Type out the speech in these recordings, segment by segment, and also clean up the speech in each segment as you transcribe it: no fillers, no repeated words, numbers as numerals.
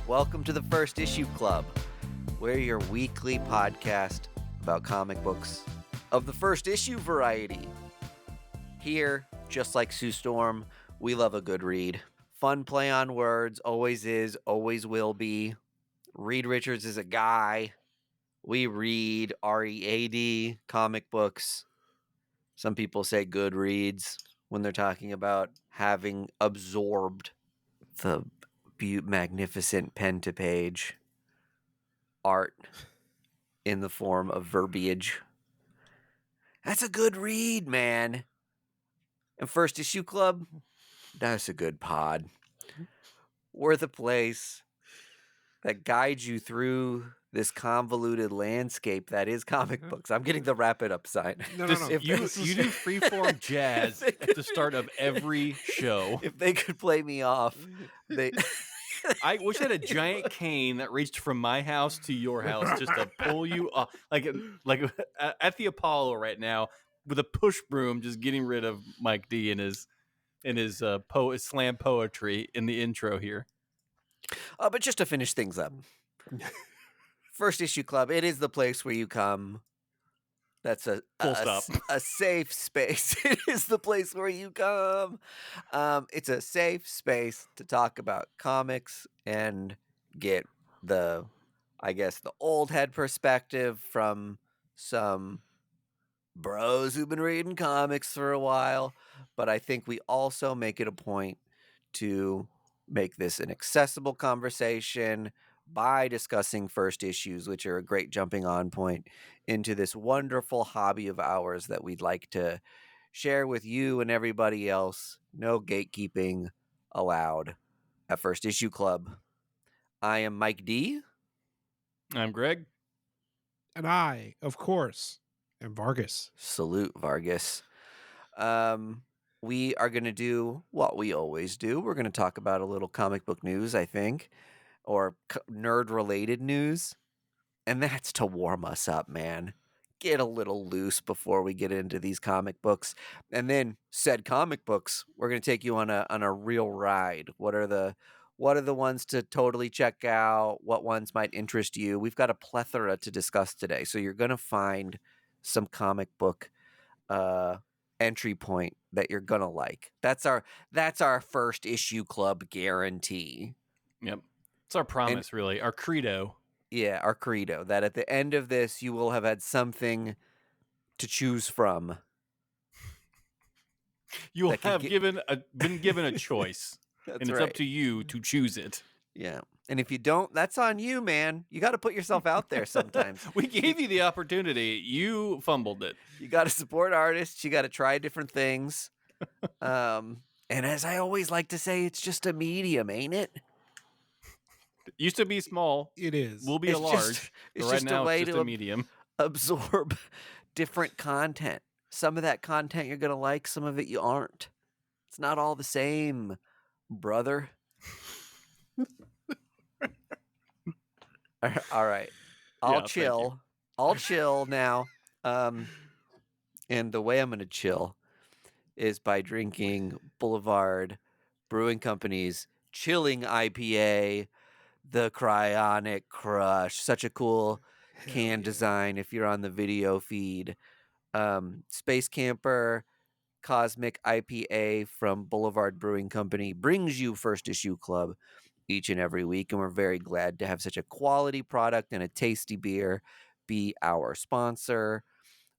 Welcome to the First Issue Club. We're your weekly podcast about comic books of the first issue variety. Here, just like Sue Storm, we love a good read. Fun play on words, always is, always will be. Reed Richards is a guy. We read R-E-A-D comic books. Some people say good reads when they're talking about having absorbed the magnificent pen-to-page art in the form of verbiage. That's a good read, man. And First Issue Club, that's a good pod. We're the place that guides you through this convoluted landscape that is comic books. I'm getting the wrap it up sign. No. You do freeform jazz at the start of every show. If they could play me off, they... I wish I had a giant cane that reached from my house to your house just to pull you off, like at the Apollo right now with a push broom, just getting rid of Mike D and his slam poetry in the intro here. But just to finish things up, First Issue Club, it is the place where you come. That's a safe space. It is the place where you come. It's a safe space to talk about comics and get the old head perspective from some bros who've been reading comics for a while. But I think we also make it a point to make this an accessible conversation by discussing first issues, which are a great jumping on point into this wonderful hobby of ours that we'd like to share with you and everybody else. No gatekeeping allowed at First Issue Club. I am Mike D. I'm Greg. And I, of course, am Vargas. Salute, Vargas. We are going to do what we always do. We're going to talk about a little comic book news, I think, or nerd-related news. And that's to warm us up, man. Get a little loose before we get into these comic books. And then said comic books, we're going to take you on a real ride. What are the ones to totally check out? What ones might interest you? We've got a plethora to discuss today. So you're going to find some comic book entry point that you're going to like. That's our First Issue Club guarantee. Yep. It's our promise, really. Our credo. Yeah, our credo, that at the end of this, you will have had something to choose from. You will have been given a choice, and it's up to you to choose it. Yeah, and if you don't, that's on you, man. You got to put yourself out there sometimes. We gave you the opportunity. You fumbled it. You got to support artists. You got to try different things. And as I always like to say, it's just a medium, ain't it? It used to be small. It is. We'll be a large. It's right just now, a way it's just to a medium. Absorb different content. Some of that content you're going to like, some of it you aren't. It's not all the same, brother. All right. I'll chill now. And the way I'm going to chill is by drinking Boulevard Brewing Company's Chilling IPA, the Cryonic Crush. Such a cool can design if you're on the video feed. Space Camper Cosmic IPA from Boulevard Brewing Company brings you First Issue Club each and every week, and we're very glad to have such a quality product and a tasty beer be our sponsor.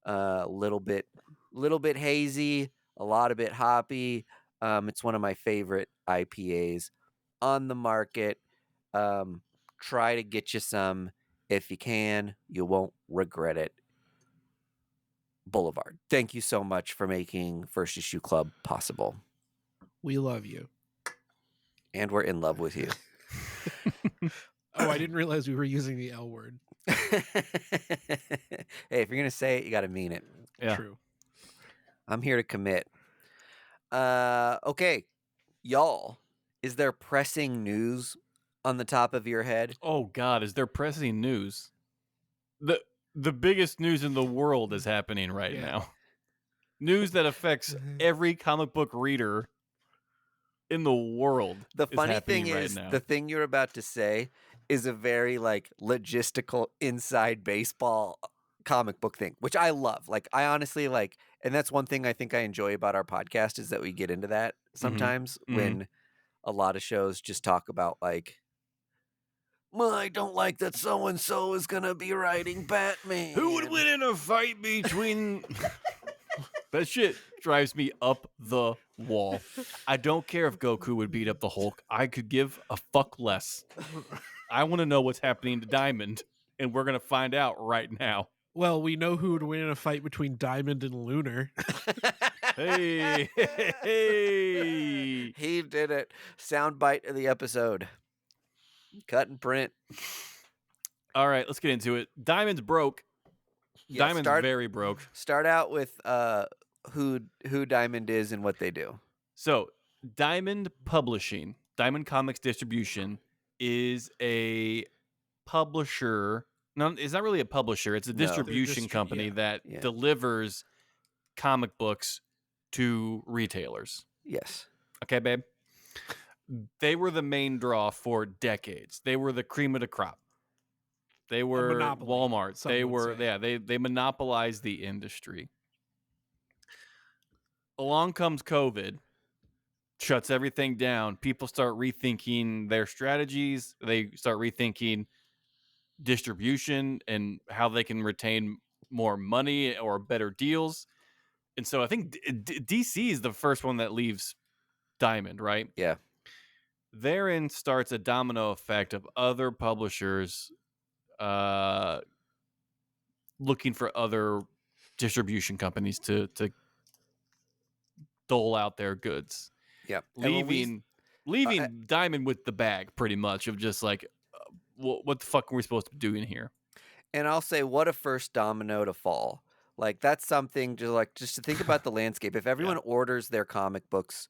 Little bit hazy, a lot of bit hoppy. It's one of my favorite IPAs on the market. Try to get you some if you can. You won't regret it. Boulevard, thank you so much for making First Issue Club possible. We love you. And we're in love with you. Oh, I didn't realize we were using the L word. Hey, if you're going to say it, you got to mean it. Yeah. True. I'm here to commit. Okay, y'all, is there pressing news on the top of your head? Oh, God, is there pressing news? The biggest news in the world is happening right now. News that affects every comic book reader in the world The is funny happening thing right is, now? the thing you're about to say is a very like logistical inside baseball comic book thing, which I love. Like I honestly like, and that's one thing I think I enjoy about our podcast is that we get into that sometimes when a lot of shows just talk about like, well, I don't like that so and so is gonna be writing Batman. Who would win in a fight between? That shit drives me up the wall. I don't care if Goku would beat up the Hulk. I could give a fuck less. I want to know what's happening to Diamond, and we're gonna find out right now. Well, we know who would win in a fight between Diamond and Lunar. Hey, hey. He did it. Soundbite of the episode. Cut and print. All right, let's get into it. Diamond's broke. Yeah, Diamond's very broke. Start out with who Diamond is and what they do. So, Diamond Publishing, Diamond Comics Distribution, is a publisher. No, it's not really a publisher. It's a No. distribution company that Yeah. delivers comic books to retailers. Yes. Okay, babe? They were the main draw for decades. They were the cream of the crop. They were monopoly, Walmart. some They would were, say. yeah, they monopolized the industry. Along comes COVID, shuts everything down. People start rethinking their strategies. They start rethinking distribution and how they can retain more money or better deals. And so I think DC is the first one that leaves Diamond, right? Yeah. Therein starts a domino effect of other publishers looking for other distribution companies to dole out their goods. Yeah. Leaving Diamond with the bag, pretty much, of just like, what the fuck are we supposed to be doing here? And I'll say, what a first domino to fall. Like that's something just to think about the landscape. If everyone orders their comic books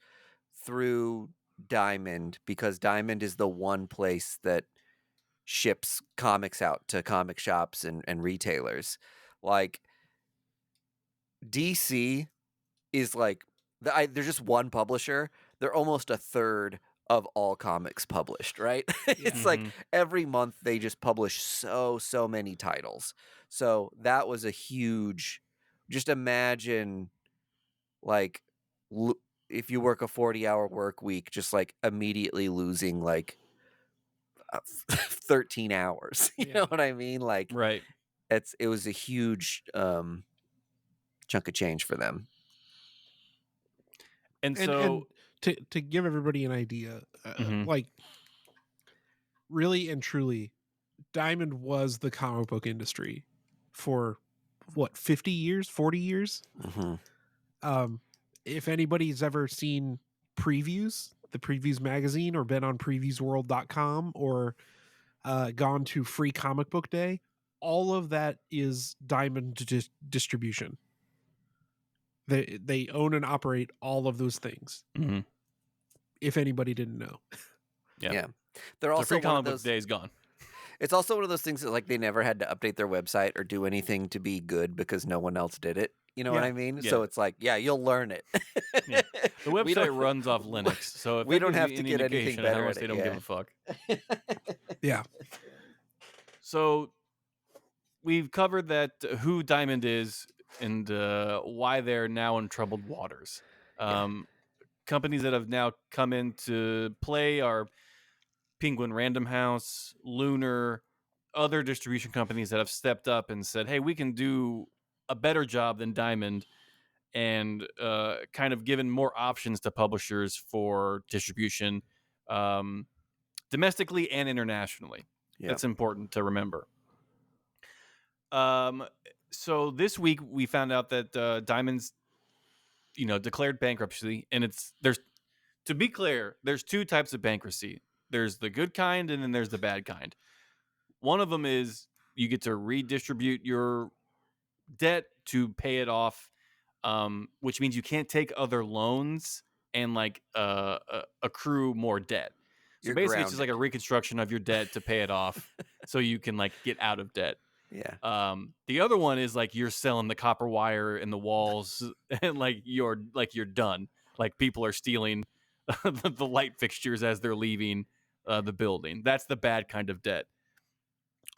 through Diamond, because Diamond is the one place that ships comics out to comic shops and retailers, like DC is like there's just one publisher. They're almost a third of all comics published, right? It's like every month they just publish so many titles. So that was a huge, just imagine like if you work a 40-hour work week, just like immediately losing like 13 hours. You know what I mean? Like, right. It was a huge chunk of change for them. And so to give everybody an idea, like really and truly, Diamond was the comic book industry for what, 50 years, 40 years? If anybody's ever seen previews, the Previews magazine, or been on previewsworld.com or gone to Free Comic Book Day, all of that is Diamond distribution. They own and operate all of those things. If anybody didn't know. Yeah. They're also Free Comic Book Day is gone. It's also one of those things that like they never had to update their website or do anything to be good because no one else did it. You know what I mean? Yeah. So it's like, you'll learn it. The website runs off Linux, so if we don't have to get anything better. They don't give a fuck. Yeah. So we've covered that who Diamond is and why they're now in troubled waters. Companies that have now come into play are Penguin Random House, Lunar, other distribution companies that have stepped up and said, hey, we can do a better job than Diamond, and kind of given more options to publishers for distribution domestically and internationally. Yeah. That's important to remember. So this week we found out that Diamond's, declared bankruptcy, and to be clear, there's two types of bankruptcy. There's the good kind, and then there's the bad kind. One of them is you get to redistribute your debt to pay it off, which means you can't take other loans and like accrue more debt. So basically, it's just like a reconstruction of your debt to pay it off, so you can like get out of debt. Yeah. The other one is like you're selling the copper wire in the walls, and like you're done. Like people are stealing the light fixtures as they're leaving the building. That's the bad kind of debt.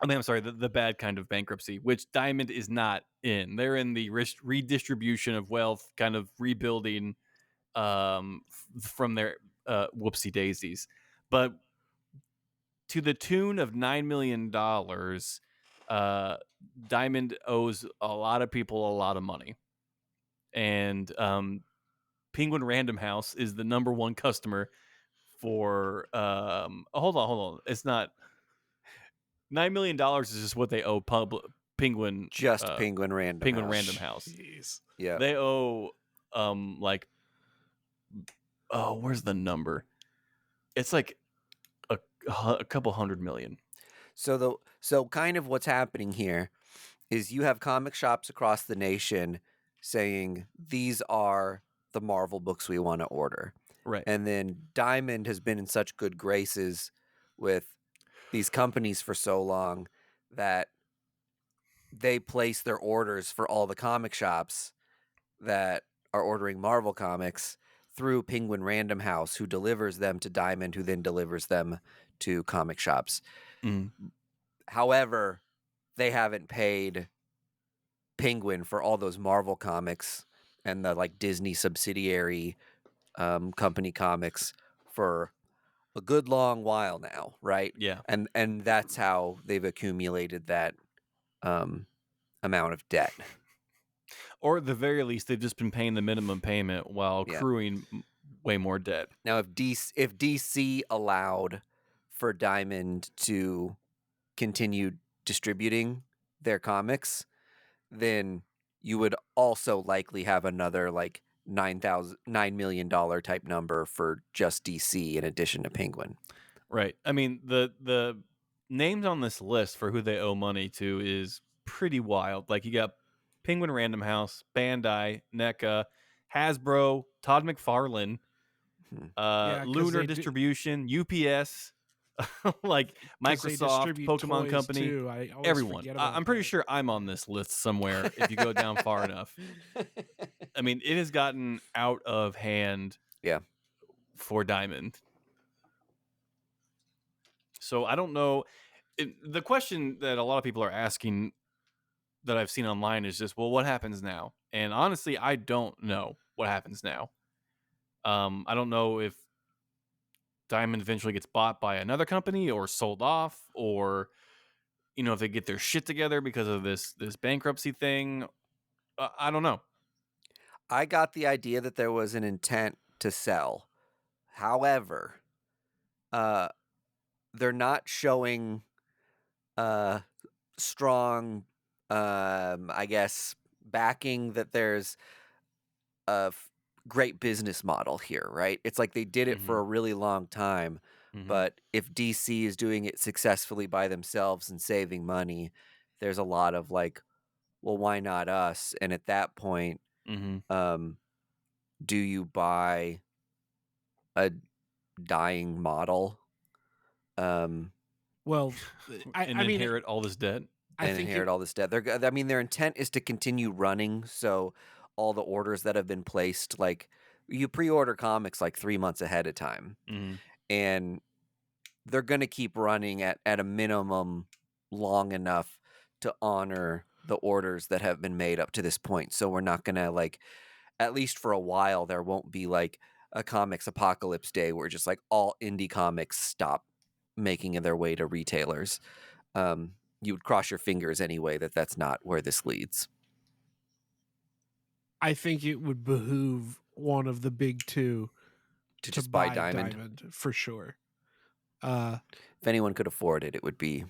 I mean, I'm sorry, the bad kind of bankruptcy, which Diamond is not in. They're in the redistribution of wealth, kind of rebuilding from their whoopsie daisies. But to the tune of $9 million, Diamond owes a lot of people a lot of money. And Penguin Random House is the number one customer for hold on. It's not $9 million is just what they owe Penguin Just Penguin Random House. Jeez. Yeah. They owe like where's the number? It's like a couple $100 million. So kind of what's happening here is you have comic shops across the nation saying these are the Marvel books we want to order. Right. And then Diamond has been in such good graces with these companies for so long that they place their orders for all the comic shops that are ordering Marvel comics through Penguin Random House, who delivers them to Diamond, who then delivers them to comic shops. Mm. However, they haven't paid Penguin for all those Marvel comics and the like Disney subsidiary company comics for a good long while now, right? Yeah. And that's how they've accumulated that amount of debt. Or at the very least, they've just been paying the minimum payment while accruing way more debt. Now, if DC allowed for Diamond to continue distributing their comics, then you would also likely have another like $9 million type number for just DC in addition to Penguin. Right. I mean, the names on this list for who they owe money to is pretty wild. Like you got Penguin Random House, Bandai, NECA, Hasbro, Todd McFarlane, Lunar Distribution, UPS, like Microsoft, Pokemon Company, too. everyone. I'm pretty sure I'm on this list somewhere if you go down far enough. I mean, it has gotten out of hand for Diamond. So I don't know. The question that a lot of people are asking that I've seen online is just, well, what happens now? And honestly, I don't know what happens now. I don't know if Diamond eventually gets bought by another company or sold off, or if they get their shit together because of this bankruptcy thing. I don't know. I got the idea that there was an intent to sell. However, they're not showing strong, I guess, backing that there's a great business model here, right? It's like they did it for a really long time, but if DC is doing it successfully by themselves and saving money, there's a lot of like, well, why not us? And at that point, do you buy a dying model? Well, inherit all this debt. All this debt. Their intent is to continue running. So all the orders that have been placed, like you pre-order comics like 3 months ahead of time, and they're going to keep running at a minimum long enough to honor the orders that have been made up to this point. So we're not going to like, at least for a while, there won't be like a comics apocalypse day where just like all indie comics stop making their way to retailers. You would cross your fingers anyway that that's not where this leads. I think it would behoove one of the big two to just buy Diamond for sure. If anyone could afford it, it would be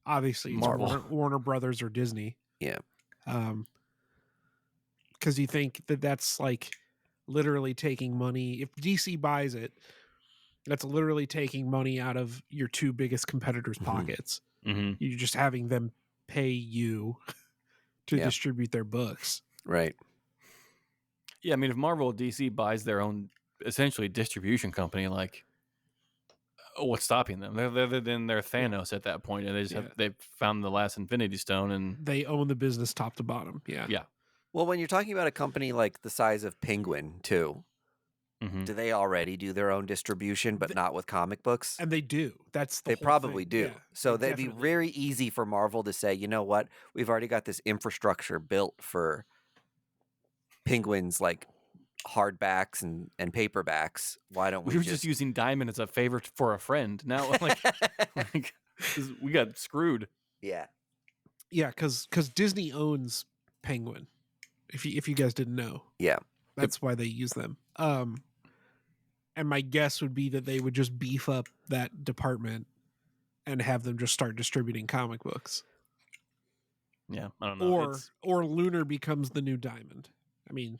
obviously Marvel, Warner Brothers, or Disney. Yeah. Because you think that's like literally taking money. If DC buys it, that's literally taking money out of your two biggest competitors' pockets. You're just having them pay you to distribute their books. Right. Yeah, I mean, if Marvel or DC buys their own essentially distribution company, like, what's stopping them? They're Thanos at that point, and they've found the last Infinity Stone, and they own the business top to bottom. Yeah. Well, when you're talking about a company like the size of Penguin, too, Mhm. Do they already do their own distribution, but not with comic books? And they do. That's the They whole probably thing. do. Yeah, So they that'd be definitely do. very easy for Marvel to say, you know what? We've already got this infrastructure built for Penguin's like hardbacks and paperbacks. Why don't We we were just using Diamond as a favor for a friend. Now, like we got screwed. Yeah. Yeah, because Disney owns Penguin. If you guys didn't know, Yeah. that's why they use them. And my guess would be that they would just beef up that department and have them just start distributing comic books. Yeah, I don't know. Or Lunar becomes the new Diamond. I mean,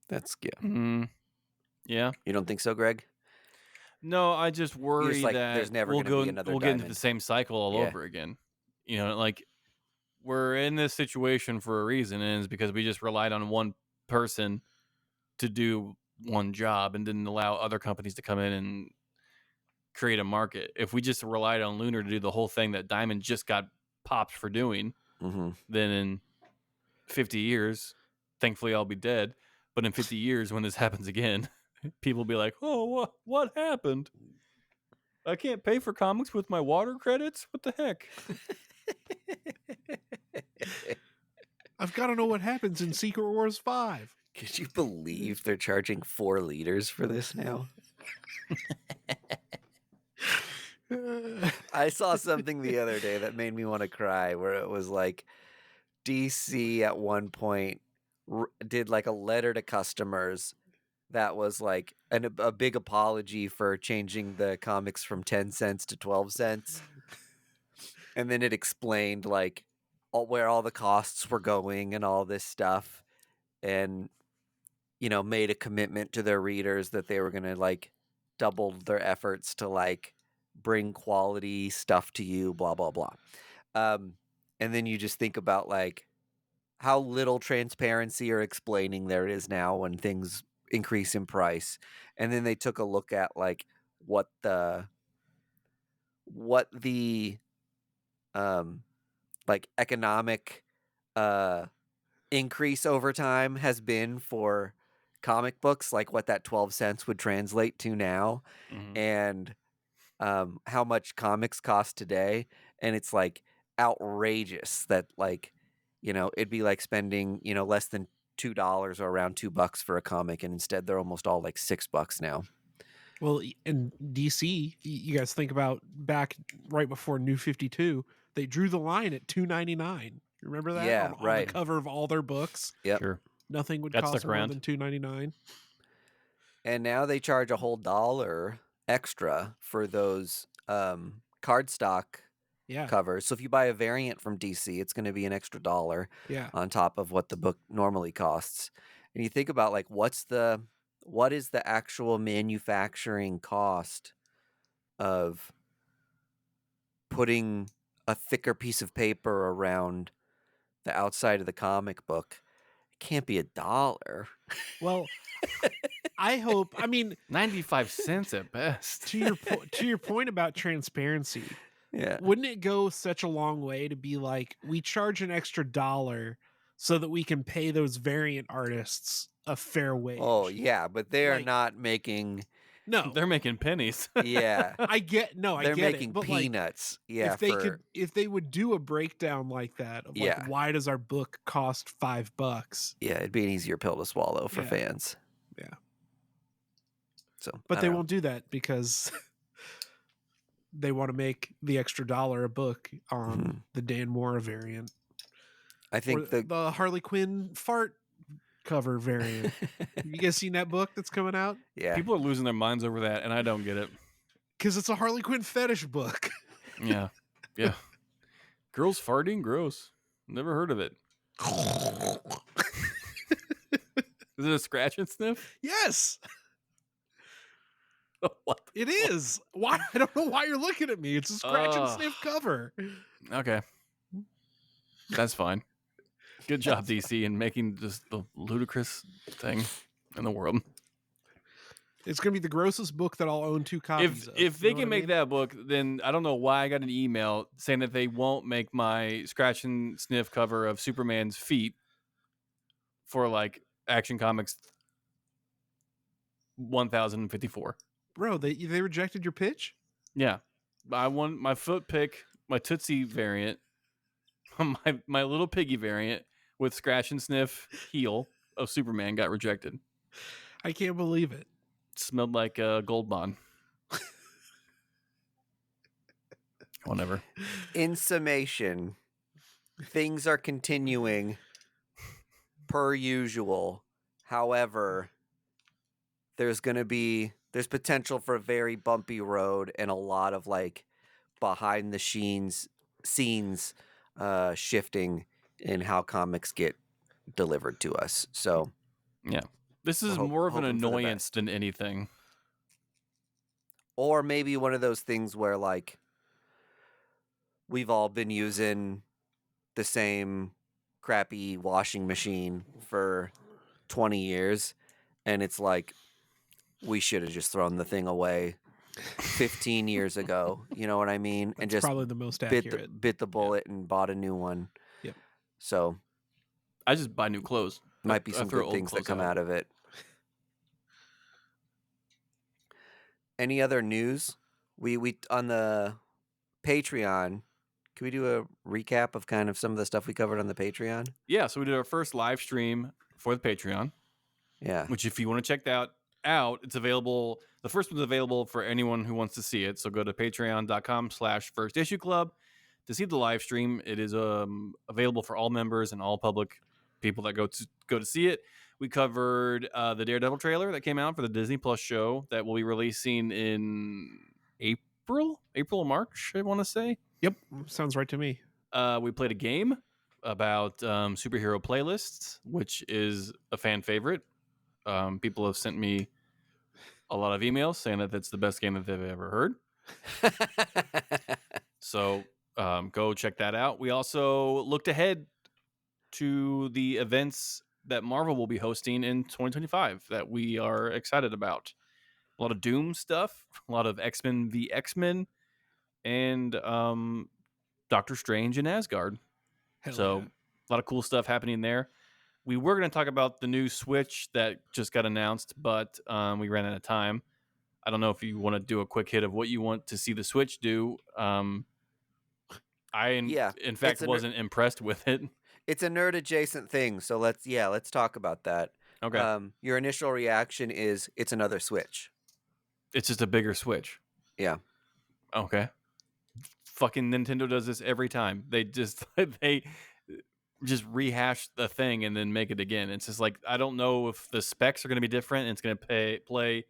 That's yeah. Yeah. You don't think so, Greg? No, I just worry like, that there's never we'll gonna be another we'll get into the Diamond. same cycle all Yeah. over again. You know, like we're in this situation for a reason, and it's because we just relied on one person to do one job and didn't allow other companies to come in and create a market. If we just relied on Lunar to do the whole thing that Diamond just got popped for doing, then in 50 years, thankfully I'll be dead. But in 50 years, when this happens again, people will be like, "Oh, what happened? I can't pay for comics with my water credits? What the heck?" I've got to know what happens in Secret Wars 5. Could you believe they're charging 4 liters for this now? I saw something the other day that made me want to cry, where it was like DC at one point did like a letter to customers that was like a big apology for changing the comics from 10 cents to 12 cents. And then it explained like where all the costs were going and all this stuff, and made a commitment to their readers that they were going to like double their efforts to like bring quality stuff to you, blah blah blah. And then you just think about like how little transparency or explaining there is now when things increase in price. And then they took a look at like what the like economic increase over time has been for comic books, like what that 12 cents would translate to now, and how much comics cost today. And it's like outrageous that like it'd be like spending less than $2 or around $2 for a comic, and instead they're almost all like $6 now. Well, in DC, you guys think about back right before New 52, they drew the line at $2.99. Remember that? Yeah, on right. the cover of all their books. Yep. Sure. Nothing would That cost stuck more around. than $2.99. And now they charge a whole $1 extra for those cardstock Yeah. covers. So if you buy a variant from DC, it's going to be an extra $1 on top of what the book normally costs. And you think about like what is the actual manufacturing cost of putting a thicker piece of paper around the outside of the comic book? It can't be $1. Well, I hope. I mean, 95 cents at best. to your point about transparency, Yeah. wouldn't it go such a long way to be like, we charge an extra $1 so that we can pay those variant artists a fair wage? Oh yeah, but they are Like- not making. No, They're making pennies. Yeah. I get They're get making it, but like, peanuts. Yeah. if they would do a breakdown like that of like, Yeah. why does our book cost $5? Yeah, it'd be an easier pill to swallow for Yeah. fans. Yeah. So, But I they don't know. won't do that because they want to make the extra $1 a book on the Dan Mora variant. I Or think the Harley Quinn fart cover variant. You guys seen that book that's coming out? yeah. People are losing their minds over that, and I don't get it. Because it's a Harley Quinn fetish book. Yeah. Yeah. Girls farting? Gross. Never heard of it. Is it a scratch and sniff? Yes, What? it is. Why? I don't know why you're looking at me. It's a scratch and sniff cover. Okay. That's fine. Good job, DC, in making just the ludicrous thing in the world. It's gonna be the grossest book that I'll own 2 copies of. If You they know what can I make mean? that book, then I don't know why I got an email saying that they won't make my scratch and sniff cover of Superman's feet for like Action Comics 1054. Bro, they rejected your pitch? Yeah. I won my foot pick, my Tootsie variant, my little piggy variant with scratch and sniff heel of Superman got rejected. I can't believe it. Smelled like a gold bond. Whatever. In summation, things are continuing per usual. However, there's potential for a very bumpy road and a lot of like behind the scenes shifting in how comics get delivered to us. So Yeah. This is We're more of an hoping for the annoyance best. than anything. or maybe one of those things where like we've all been using the same crappy washing machine for 20 years and it's like we should have just thrown the thing away 15 years ago, you know what I mean? And That's just probably the most bit accurate. the bullet and bought a new one. Yep. So I just buy new clothes. might be I some throw good old things that clothes come out. out of it. Any other news? We on the Patreon, can we do a recap of kind of some of the stuff we covered on the Patreon? Yeah, so we did our first live stream for the Patreon, Yeah. which if you want to check that out, it's available. The first one's available for anyone who wants to see it. So go to patreon.com/firstissueclub to see the live stream. It is available for all members and all public people that go to see it. We covered the Daredevil trailer that came out for the Disney Plus show that will be releasing in April or March, I want to say. Yep, sounds right to me. We played a game about superhero playlists, which is a fan favorite. People have sent me a lot of emails saying that that's the best game that they've ever heard. So go check that out. We also looked ahead to the events that Marvel will be hosting in 2025 that we are excited about. A lot of Doom stuff, a lot of X-Men v X-Men, and Doctor Strange in Asgard. Hell So yeah. a lot of cool stuff happening there. We were going to talk about the new Switch that just got announced, but we ran out of time. I don't know if you want to do a quick hit of what you want to see the Switch do. In fact, wasn't impressed with it. It's a nerd adjacent thing, so let's talk about that. Okay. Your initial reaction is it's another Switch. It's just a bigger Switch. Yeah. Okay. Fucking Nintendo does this every time. They just rehash the thing and then make it again. It's just like, I don't know if the specs are going to be different and it's going to play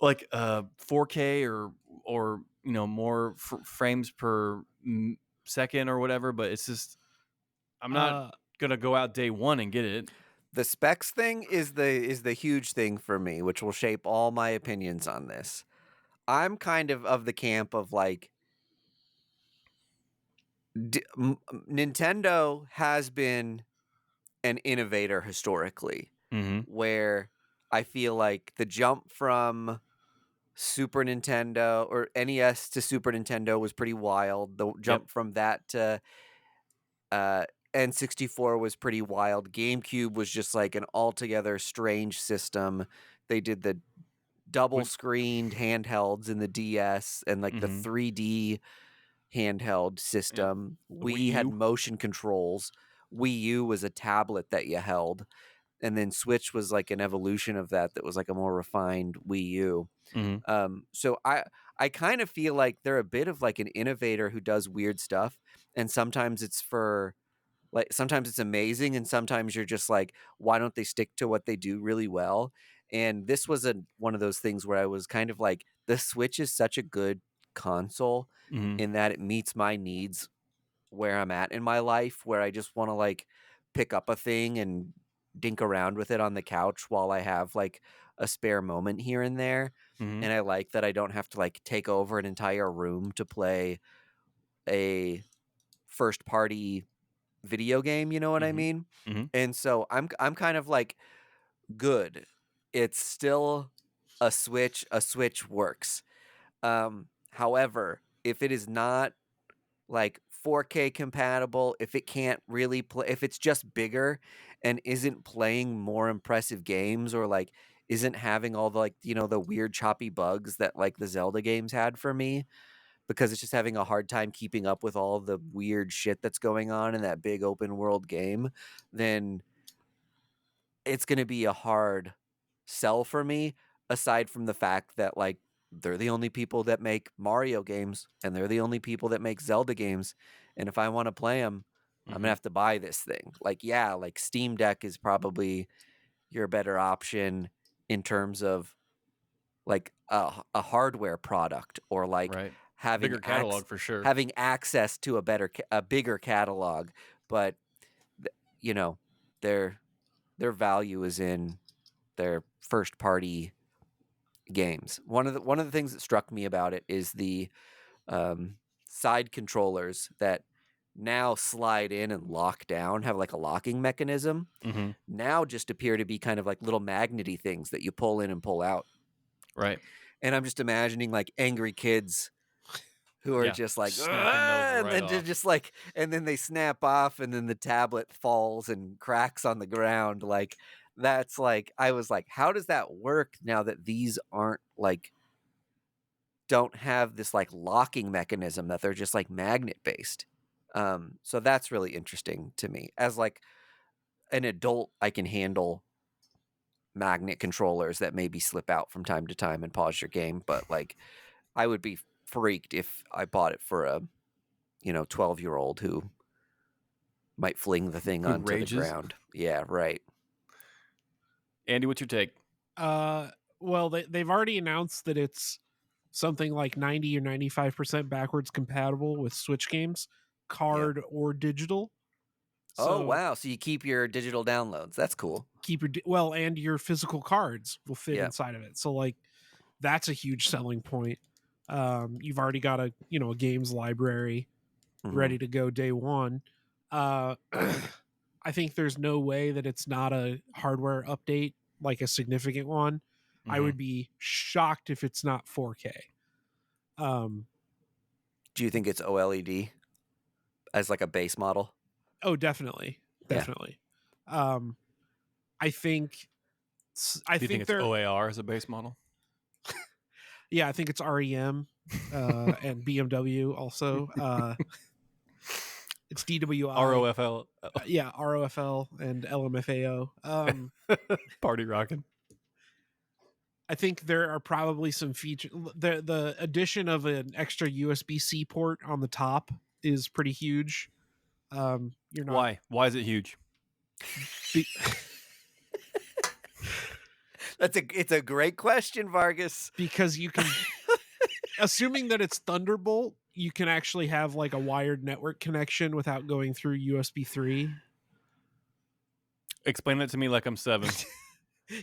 like 4K or more frames per second or whatever, but it's just I'm not going to go out day one and get it. The specs thing is the huge thing for me, which will shape all my opinions on this. I'm kind of the camp of like Nintendo has been an innovator historically, where I feel like the jump from Super Nintendo or NES to Super Nintendo was pretty wild. The jump from that to N64 was pretty wild. GameCube was just like an altogether strange system. They did the double screened handhelds in the DS and like the 3D handheld system. We had motion controls. Wii U was a tablet that you held. And then Switch was like an evolution of that was like a more refined Wii U. So I kind of feel like they're a bit of like an innovator who does weird stuff. And sometimes it's sometimes it's amazing. And sometimes you're just like, why don't they stick to what they do really well? And this was one of those things where I was kind of like, the Switch is such a good console in that it meets my needs where I'm at in my life, where I just want to like pick up a thing and dink around with it on the couch while I have like a spare moment here and there. And I like that I don't have to like take over an entire room to play a first party video game, you know what I mean? And so I'm kind of like, good. It's still a Switch. A Switch works. However, if it is not like 4K compatible, if it can't really play, if it's just bigger and isn't playing more impressive games, or like isn't having all the like, the weird choppy bugs that like the Zelda games had for me, because it's just having a hard time keeping up with all the weird shit that's going on in that big open world game, then it's going to be a hard sell for me, aside from the fact that like they're the only people that make Mario games and they're the only people that make Zelda games, and if I want to play them, I'm going to have to buy this thing. Like, yeah, like Steam Deck is probably your better option in terms of like a hardware product, or like Right. having Bigger catalog for sure. having access to a bigger catalog, but you know, their value is in their first party games. One of the things that struck me about it is the side controllers that now slide in and lock down, have like a locking mechanism. Mm-hmm. Now just appear to be kind of like little magnety things that you pull in and pull out. Right. And I'm just imagining like angry kids who are just like, snapping those and right then off. just like, and then they snap off, and then the tablet falls and cracks on the ground. Like, that's like, I was like, how does that work now that these aren't like, don't have this like locking mechanism, that they're just like magnet based. So that's really interesting to me. As like an adult, I can handle magnet controllers that maybe slip out from time to time and pause your game, but like I would be freaked if I bought it for a 12-year-old who might fling the thing Who onto rages. the ground. Yeah, right. Andy, what's your take? Well, they've already announced that it's something like 90 or 95% backwards compatible with Switch games, card or digital. Oh, So wow. So you keep your digital downloads. That's cool. keep your and your physical cards will fit Yeah. inside of it. So like that's a huge selling point. You've already got a games library Mhm. ready to go day one. I think there's no way that it's not a hardware update, like a significant one. I would be shocked if it's not 4K. Do you think it's OLED as like a base model? Oh, definitely. Yeah. I think Do you think it's OAR as a base model? yeah, I think it's REM and BMW also. It's DWI. ROFL. Yeah, ROFL and LMFAO. Party rocking. I think there are probably some features. The addition of an extra USB-C port on the top is pretty huge. You're not. Why? Why is it huge? It's a great question, Vargas. Because you can, assuming that it's Thunderbolt, you can actually have like a wired network connection without going through USB 3. Explain that to me like I'm 7.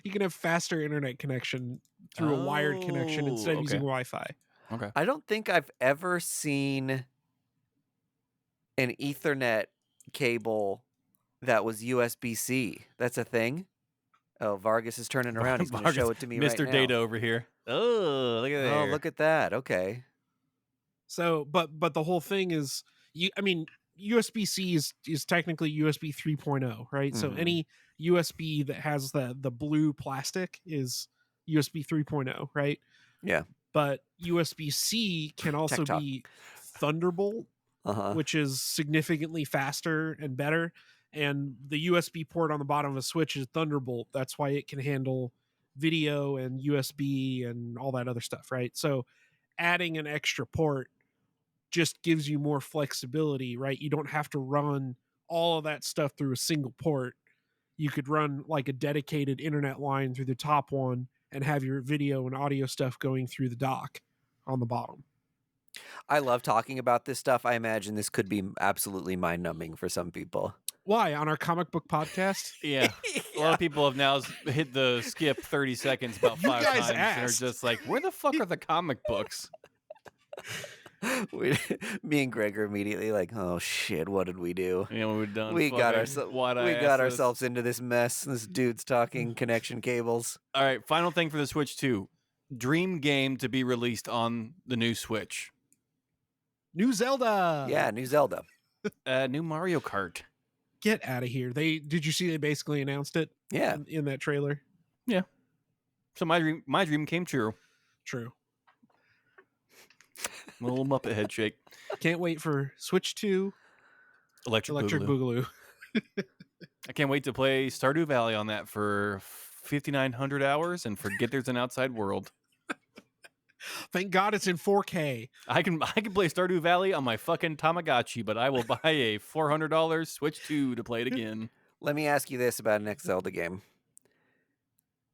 You can have faster internet connection through a wired connection instead of using Wi-Fi. Okay. I don't think I've ever seen an Ethernet cable that was USB-C. That's a thing? Oh, Vargas is turning around. He's going to show it to me right now. Mr. Data over here. Oh, look at that. Oh, look at that. Okay. So, but the whole thing is, USB-C is technically USB 3.0, right? So any USB that has the blue plastic is USB 3.0, right? Yeah. But USB-C can also be Thunderbolt, which is significantly faster and better. And the USB port on the bottom of a Switch is Thunderbolt. That's why it can handle video and USB and all that other stuff, right? So adding an extra port just gives you more flexibility, right? You don't have to run all of that stuff through a single port. You could run like a dedicated internet line through the top one and have your video and audio stuff going through the dock on the bottom. I love talking about this stuff. I imagine this could be absolutely mind-numbing for some people. Why? On our comic book podcast? Yeah. A lot of people have now hit the skip 30 seconds about 5 times. Asked. And are just like, where the fuck are the comic books? Me and Greg are immediately like, oh shit, what did we do? Yeah, we've done. We got ourselves into this mess. This dude's talking connection cables. All right, final thing for the Switch 2. Dream game to be released on the new Switch. New Zelda. Yeah, new Zelda. New Mario Kart. Get out of here. Did you see they basically announced it? Yeah. In that trailer? Yeah. So my dream came true. True. Little Muppet head shake. Can't wait for Switch 2 Electric Electric Boogaloo. Boogaloo. I can't wait to play Stardew Valley on that for 5,900 hours and forget there's an outside world. Thank God it's in 4K. I can play Stardew Valley on my fucking Tamagotchi, but I will buy a $400 Switch 2 to play it again. Let me ask you this about an next Zelda game.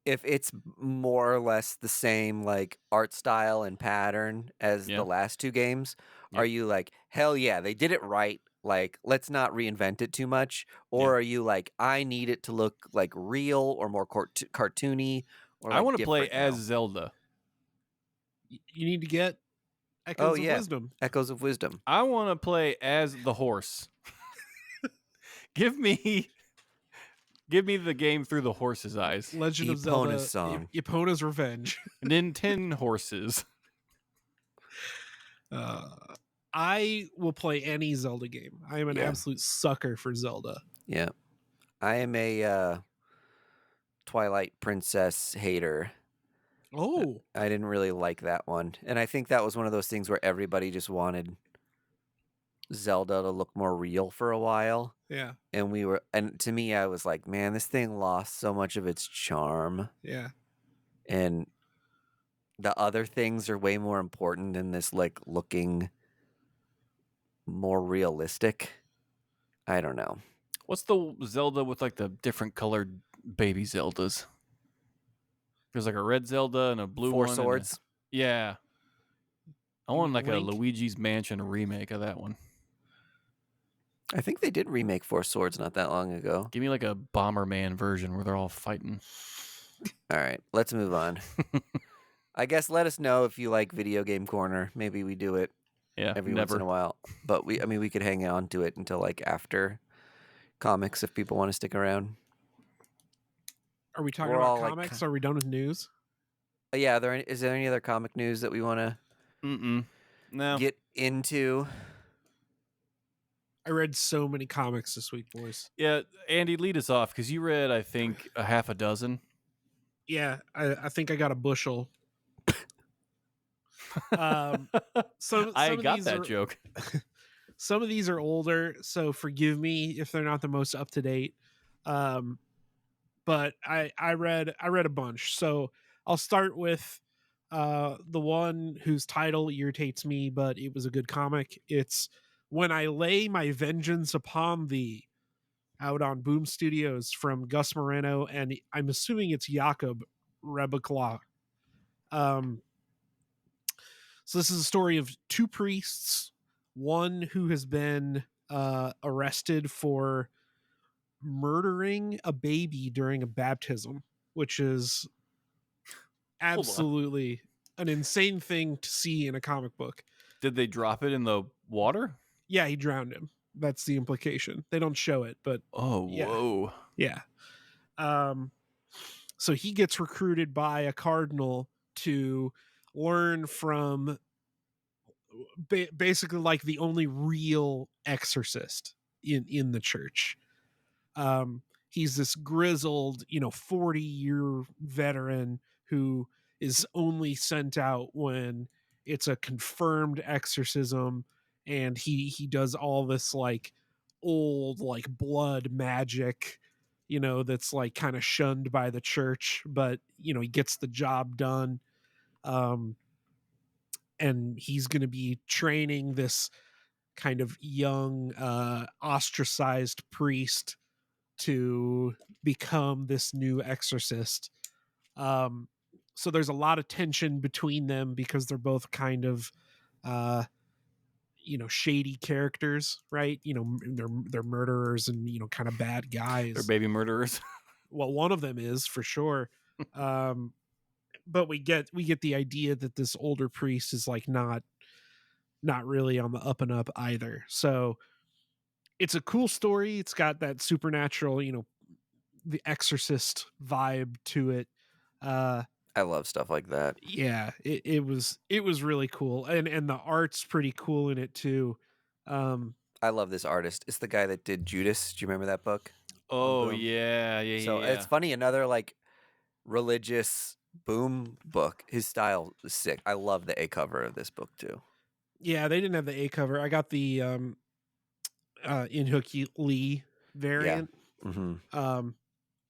If it's more or less the same like art style and pattern as Yeah. the last two games, Yep. are you like, hell yeah, they did it right? Like, let's not reinvent it too much? Or are you like, I need it to look like real or more cartoony? Or I like want to play different now? as Zelda. You need to get Echoes of yeah. Wisdom. Echoes of Wisdom. I want to play as the horse. Give me the game through the horse's eyes. Legend of Epona's Zelda. song. Epona's Revenge. Nintendo horses. I will play any Zelda game. I am an Yeah. absolute sucker for Zelda. Yeah. I am a Twilight Princess hater. Oh, I didn't really like that one. And I think that was one of those things where everybody just wanted Zelda to look more real for a while. yeah, And to me, I was like, man, this thing lost so much of its charm. yeah. And the other things are way more important than this, like, looking more realistic. I don't know. What's the Zelda with like the different colored baby Zeldas? There's like a red Zelda and a blue Four one. Swords. Yeah. I You want mean like a Link? Luigi's Mansion remake of that one. I think they did remake Four Swords not that long ago. Give me like a Bomberman version where they're all fighting. All right, let's move on. I guess let us know if you like Video Game Corner. Maybe we do it Yeah, every once in a while. But we could hang on to it until like after comics if people want to stick around. Are we talking We're about all, like, comics? Are we done with news? Yeah, is there any other comic news that we want to No. get into? I read so many comics this week, boys. Yeah, Andy, lead us off because you read, I think, a half a dozen. Yeah, I think I got a bushel. Some I of got these that are, joke. Some of these are older, so forgive me if they're not the most up to date. But I read a bunch. So I'll start with the one whose title irritates me, but it was a good comic. It's When I Lay My Vengeance Upon Thee, out on Boom Studios from Gus Moreno, and I'm assuming it's Jakob Rebekla. So this is a story of two priests, one who has been arrested for murdering a baby during a baptism, which is absolutely an insane thing to see in a comic book. Did they drop it in the water? Yeah, he drowned him. That's the implication. They don't show it, but Oh, yeah. whoa. Yeah. So he gets recruited by a cardinal to learn from basically like the only real exorcist in the church. He's this grizzled, 40-year veteran who is only sent out when it's a confirmed exorcism, and he does all this like old like blood magic, that's like kind of shunned by the church, but he gets the job done. And he's going to be training this kind of young ostracized priest to become this new exorcist. So there's a lot of tension between them because they're both kind of shady characters, right? They're murderers and kind of bad guys. They're baby murderers. Well, one of them is for sure. But we get the idea that this older priest is like not really on the up and up either. So it's a cool story. It's got that supernatural, the exorcist vibe to it. I love stuff like that. Yeah, it was really cool. And the art's pretty cool in it too. I love this artist. It's the guy that did Judas. Do you remember that book? Oh, Boom. yeah. So it's funny, another like religious Boom book. His style is sick. I love the A cover of this book too. Yeah, they didn't have the A cover. I got the Inhook Lee variant. Mm-hmm.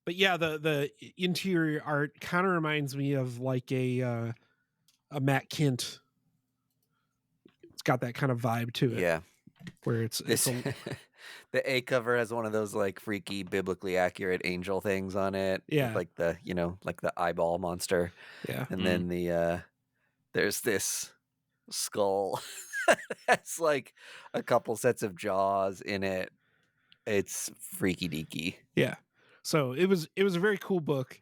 But yeah, the interior art kind of reminds me of like a Matt Kint. It's got that kind of vibe to it. Yeah. Where it's This the A cover has one of those like freaky biblically accurate angel things on it. Yeah. With like the, like the eyeball monster. yeah. And then there's this skull that's like a couple sets of jaws in it. It's freaky deaky. Yeah. So it was a very cool book.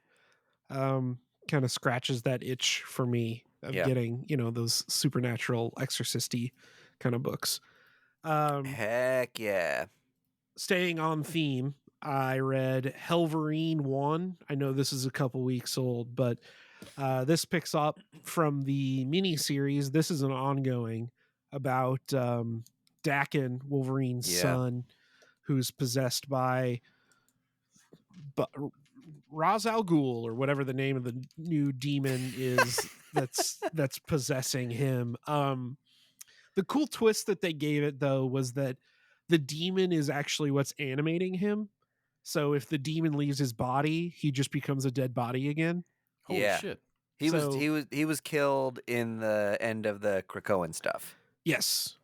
Kind of scratches that itch for me of getting, those supernatural exorcisty kind of books. Heck yeah. Staying on theme, I read Helverine 1. I know this is a couple weeks old, but this picks up from the mini series. This is an ongoing about Dakin, Wolverine's son, who's possessed by Ra's al Ghul, or whatever the name of the new demon is that's possessing him. The cool twist that they gave it, though, was that the demon is actually what's animating him. So if the demon leaves his body, he just becomes a dead body again. Holy shit. He was killed in the end of the Krakoan stuff. Yes.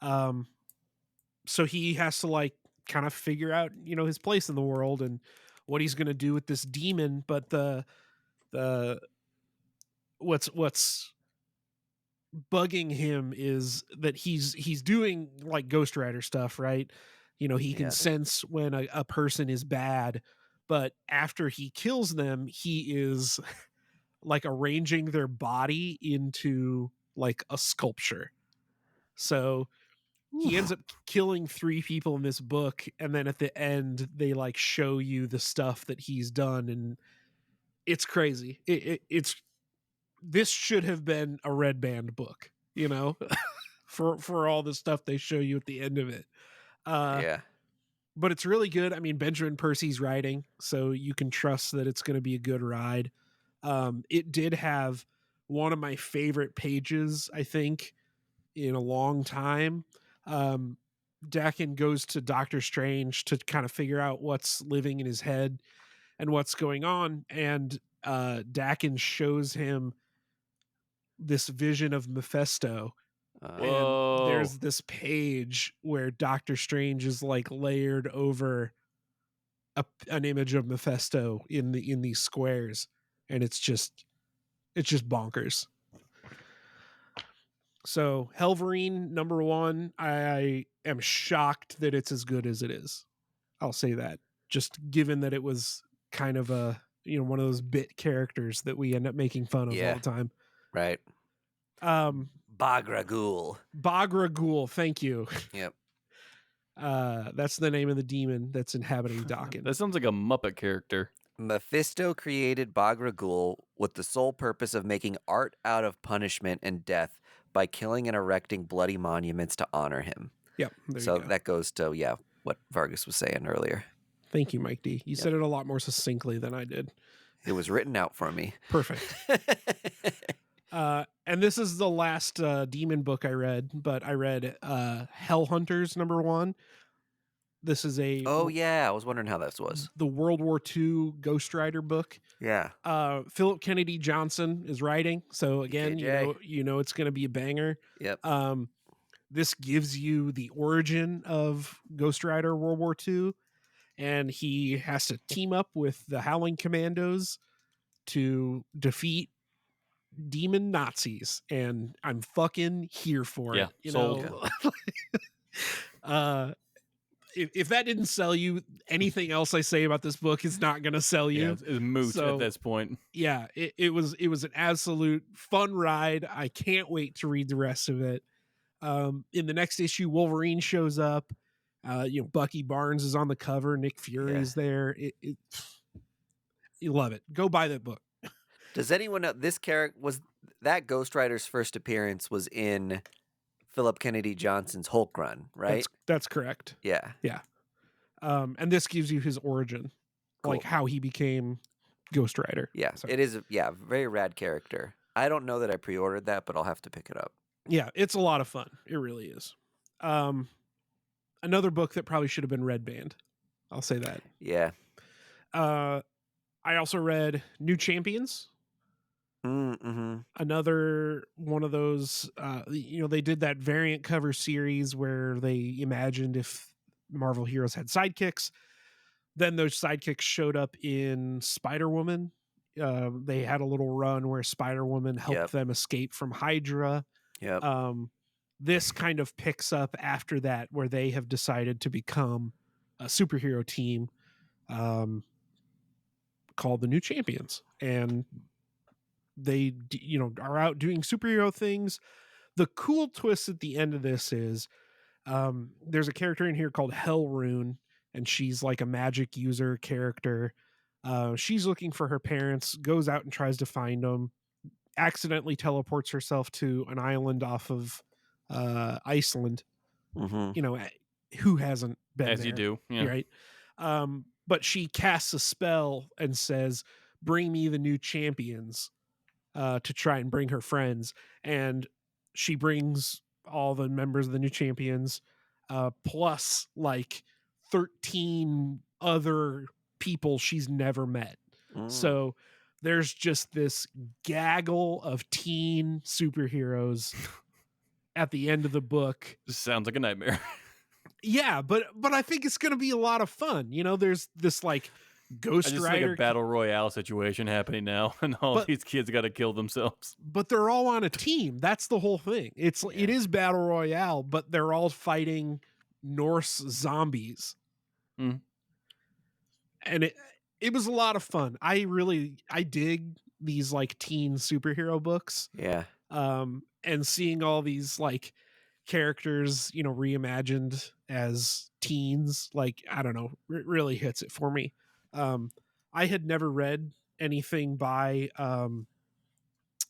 So he has to like kind of figure out, his place in the world and what he's going to do with this demon. But the what's bugging him is that he's doing like Ghost Rider stuff, right? He can sense when a person is bad, but after he kills them, he is like arranging their body into like a sculpture. So he ends up killing 3 people in this book, and then at the end they like show you the stuff that he's done, and it's crazy. It's this should have been a Red Band book, for all the stuff they show you at the end of it. But it's really good. I mean, Benjamin Percy's writing, so you can trust that it's going to be a good ride. It did have one of my favorite pages, I think, in a long time. Dakin goes to Doctor Strange to kind of figure out what's living in his head and what's going on, and Dakin shows him this vision of Mephisto. And there's this page where Doctor Strange is like layered over an image of Mephisto in these squares, and it's just bonkers. So Helverine number 1, I am shocked that it's as good as it is. I'll say that, just given that it was kind of a one of those bit characters that we end up making fun of all the time. Right. Bagra Ghul. Thank you. Yep. That's the name of the demon that's inhabiting Dakin. That sounds like a Muppet character. Mephisto created Bagra Ghul with the sole purpose of making art out of punishment and death by killing and erecting bloody monuments to honor him. Yep. So that goes to, what Vargas was saying earlier. Thank you, Mike D. You said it a lot more succinctly than I did. It was written out for me. Perfect. And this is the last demon book I read, but I read Hell Hunters number 1. This is a... Oh, yeah. I was wondering how this was. The World War II Ghost Rider book. Yeah. Philip Kennedy Johnson is writing. So again, you know it's going to be a banger. Yep. This gives you the origin of Ghost Rider World War II. And he has to team up with the Howling Commandos to defeat demon Nazis. And I'm fucking here for it. If that didn't sell you, anything else I say about this book is not going to sell you. Yeah, it's moot at this point. Yeah, it was an absolute fun ride. I can't wait to read the rest of it. In the next issue, Wolverine shows up. Bucky Barnes is on the cover. Nick Fury is there. You love it. Go buy that book. Does anyone know this character was that Ghost Rider's first appearance was in Philip Kennedy Johnson's Hulk run, right? That's correct. Yeah. And this gives you his origin, Cool. like how he became Ghost Rider. Yeah, Sorry. it is. Very rad character. I don't know that I pre-ordered that, but I'll have to pick it up. Yeah, it's a lot of fun. It really is. Another book that probably should have been Red Band. I'll say that. Yeah. I also read New Champions. Mm-hmm. Another one of those, they did that variant cover series where they imagined if Marvel heroes had sidekicks. Then those sidekicks showed up in Spider-Woman. They had a little run where Spider-Woman helped them escape from Hydra. Yep. This kind of picks up after that, where they have decided to become a superhero team called the New Champions. And they, are out doing superhero things. The cool twist at the end of this is there's a character in here called Hellrune, and she's like a magic user character. She's looking for her parents, goes out and tries to find them, accidentally teleports herself to an island off of Iceland. Mm-hmm. Who hasn't been As there? you do, yeah. Right. But she casts a spell and says, "Bring me the New Champions," to try and bring her friends. And she brings all the members of the New Champions, plus like 13 other people she's never met. So there's just this gaggle of teen superheroes at the end of the book. This sounds like a nightmare. Yeah, but I think it's going to be a lot of fun. There's this like Ghost I just Rider, like a battle royale situation happening now, and these kids got to kill themselves. but they're all on a team. That's the whole thing. It is battle royale, but they're all fighting Norse zombies. Mm. And it was a lot of fun. I dig these like teen superhero books. Yeah. And seeing all these like characters, reimagined as teens, like, I don't know, it really hits it for me. I had never read anything by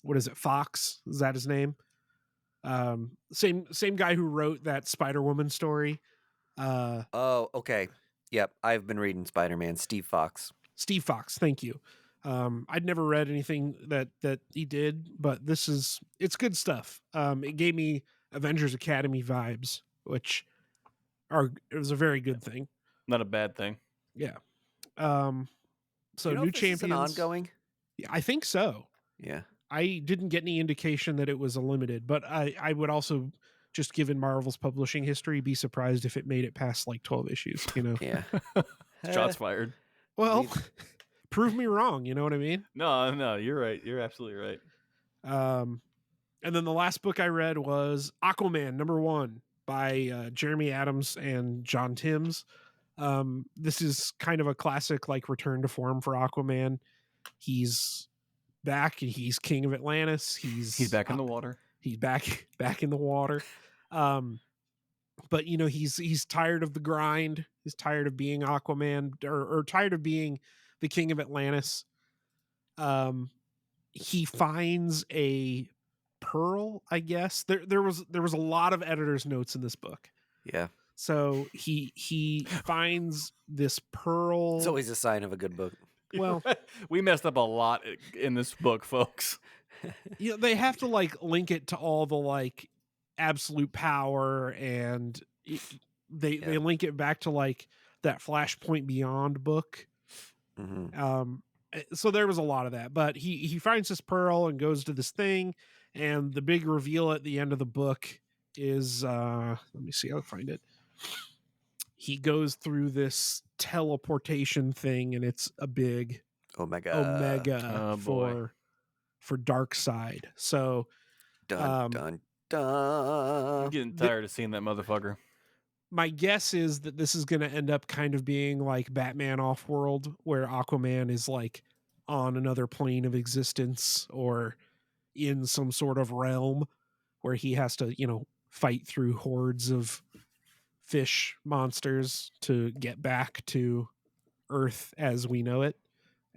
what is it, Fox? Is that his name? Same guy who wrote that Spider-Woman story. Oh, okay. Yep, I've been reading Spider-Man. Steve Fox. Steve Fox, thank you. I'd never read anything that he did, but it's good stuff. It gave me Avengers Academy vibes, which it was a very good thing. Not a bad thing. Yeah. So Do you know New if this Champions, is an ongoing? Yeah, I think so. Yeah. I didn't get any indication that it was a limited, but I would also, just given Marvel's publishing history, be surprised if it made it past like 12 issues. Yeah. Shots fired. Well, prove me wrong. You know what I mean? No, you're right. You're absolutely right. And then the last book I read was Aquaman #1 by Jeremy Adams and John Timms. This is kind of a classic like return to form for Aquaman. He's back and he's king of Atlantis. He's back in the water. He's back in the water. But he's tired of the grind. He's tired of being Aquaman, or tired of being the king of Atlantis. He finds a pearl, I guess. There was a lot of editor's notes in this book. Yeah. So he finds this pearl. It's always a sign of a good book. Well, we messed up a lot in this book, folks. They have to like link it to all the like absolute power, and they link it back to like that Flashpoint Beyond book. Mm-hmm. So there was a lot of that, but he finds this pearl and goes to this thing, and the big reveal at the end of the book is let me see, I'll find it. He goes through this teleportation thing, and it's a big Omega for Darkseid. So dun dun. I'm getting tired of seeing that motherfucker. My guess is that this is going to end up kind of being like Batman Off-World, where Aquaman is like on another plane of existence or in some sort of realm where he has to, fight through hordes of fish monsters to get back to Earth as we know it.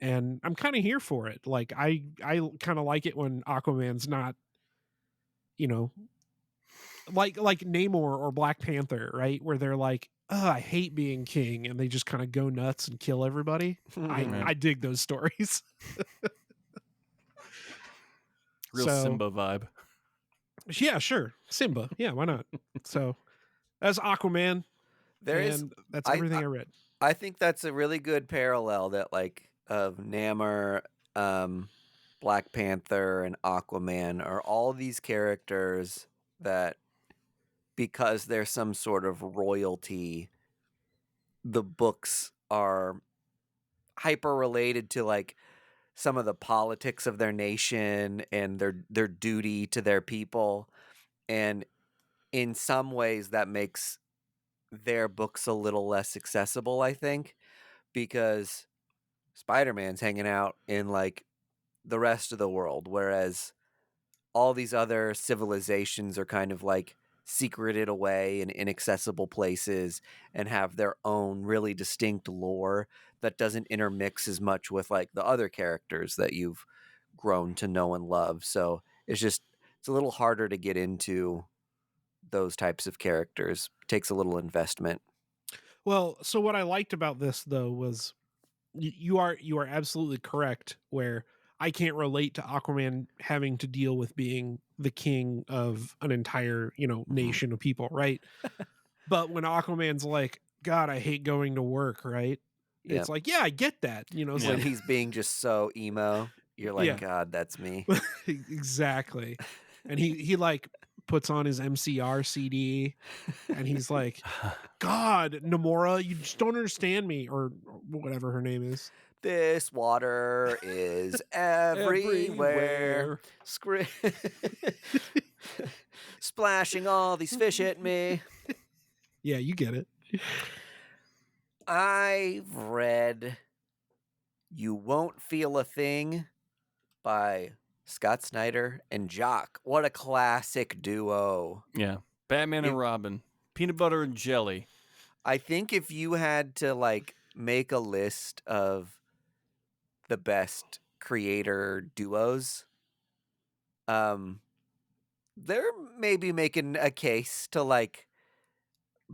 And I'm kind of here for it. Like I kind of like it when Aquaman's not, like Namor or Black Panther, right? Where they're like I hate being king, and they just kind of go nuts and kill everybody. Yeah. I dig those stories. Real So, Simba vibe. yeah, sure. Simba. Yeah, why not? So that's Aquaman, There is, and that's I, everything I read. I think that's a really good parallel that like of Namor, Black Panther, and Aquaman are all these characters that, because there's some sort of royalty, the books are hyper related to like some of the politics of their nation and their duty to their people, and in some ways that makes their books a little less accessible, I think, because Spider-Man's hanging out in like the rest of the world, whereas all these other civilizations are kind of like secreted away in inaccessible places and have their own really distinct lore that doesn't intermix as much with like the other characters that you've grown to know and love. So it's a little harder to get into those types of characters. It takes a little investment. Well, so what I liked about this though was you are absolutely correct. Where I can't relate to Aquaman having to deal with being the king of an entire nation of people, right? But when Aquaman's like, God, I hate going to work, right? Yeah. It's like, yeah, I get that. It's Yeah. When like, he's being just so emo, you're like, yeah, God, that's me. exactly. And he like puts on his MCR CD, and he's like, God, Namora, you just don't understand me, or whatever her name is. This water is everywhere. Splashing all these fish at me. Yeah, you get it. I've read You Won't Feel a Thing by Scott Snyder and Jock. What a classic duo. Yeah. Batman and Robin. Peanut butter and jelly. I think if you had to like make a list of the best creator duos, they're maybe making a case to like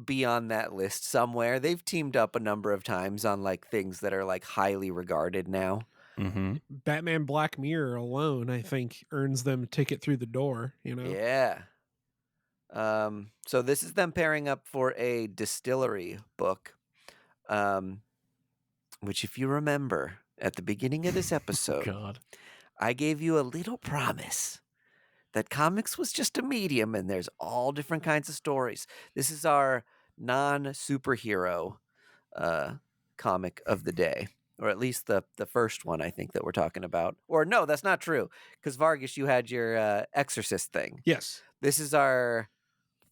be on that list somewhere. They've teamed up a number of times on like things that are like highly regarded now. Mm-hmm. Batman Black Mirror alone, I think, earns them a ticket through the door. Yeah. So this is them pairing up for a distillery book, um, which, if you remember, at the beginning of this episode, God. I gave you a little promise that comics was just a medium and there's all different kinds of stories. This is our non-superhero comic of the day, or at least the first one I think that we're talking about. Or no, that's not true, because Vargas, you had your Exorcist thing. Yes. This is our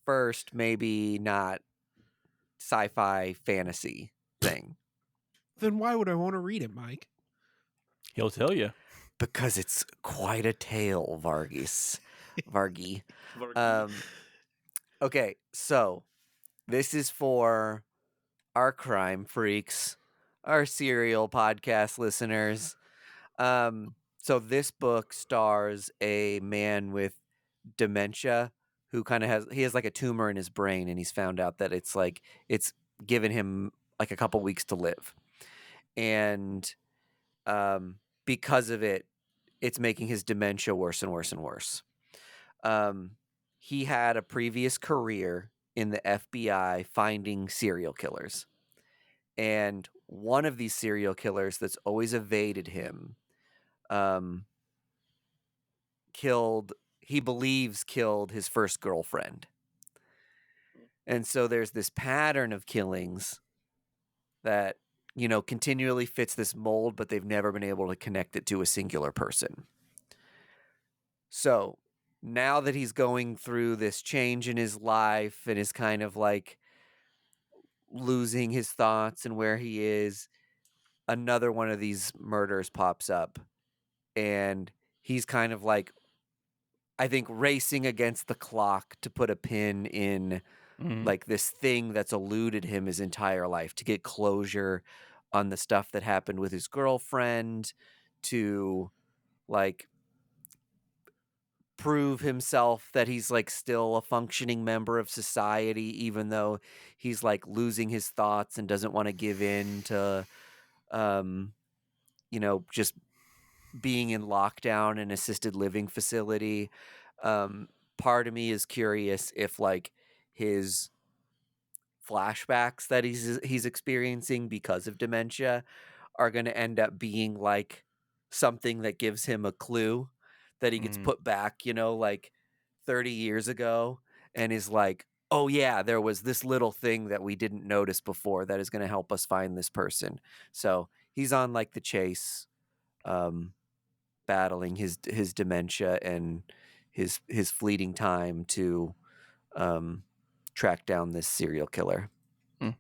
first, maybe not sci-fi fantasy thing. Then why would I want to read it, Mike? He'll tell you. Because it's quite a tale, Vargas. Vargy. Okay, so this is for our crime freaks, our serial podcast listeners. So this book stars a man with dementia who kind of has like a tumor in his brain, and he's found out that it's given him like a couple weeks to live. And because of it, it's making his dementia worse and worse and worse. He had a previous career in the FBI finding serial killers. And one of these serial killers that's always evaded him he believes killed his first girlfriend. And so there's this pattern of killings that, continually fits this mold, but they've never been able to connect it to a singular person. So now that he's going through this change in his life and is kind of like losing his thoughts and where he is, another one of these murders pops up, and he's kind of like, I think, racing against the clock to put a pin in like this thing that's eluded him his entire life, to get closure on the stuff that happened with his girlfriend, to like prove himself that he's like still a functioning member of society, even though he's like losing his thoughts and doesn't want to give in to, just being in lockdown and assisted living facility. Part of me is curious if like his flashbacks that he's experiencing because of dementia are going to end up being like something that gives him a clue that he gets put back, like 30 years ago, and is like, oh yeah, there was this little thing that we didn't notice before that is going to help us find this person. So he's on like the chase, battling his dementia and his fleeting time to track down this serial killer. Hmm.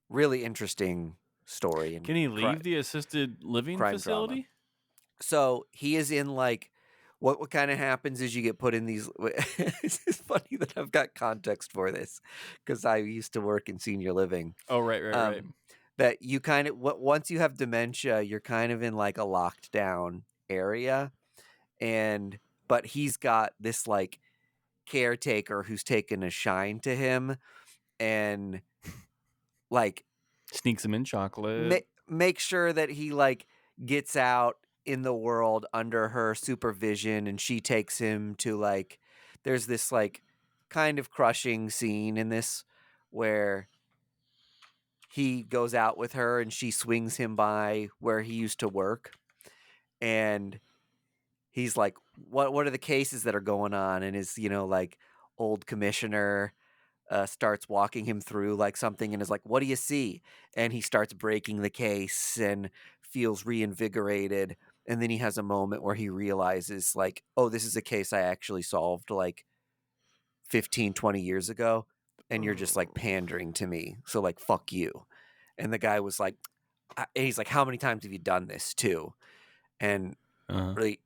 Really interesting story. And Can he leave the assisted living crime facility? drama. So he is in like what kind of happens is you get put in these. It's funny that I've got context for this because I used to work in senior living. Oh, right. That you kind of once you have dementia, you're kind of in like a locked down area, but he's got this like caretaker who's taken a shine to him, and like Sneaks him in chocolate. make sure that he like gets out in the world under her supervision, and she takes him to like there's this like kind of crushing scene in this where he goes out with her and she swings him by where he used to work, and he's like, what are the cases that are going on? And his like old commissioner starts walking him through like something and is like, what do you see? And he starts breaking the case and feels reinvigorated. And then he has a moment where he realizes like, oh, this is a case I actually solved like 15, 20 years ago. And you're just like pandering to me. So like, fuck you. And the guy was like, and he's like, how many times have you done this too? And really,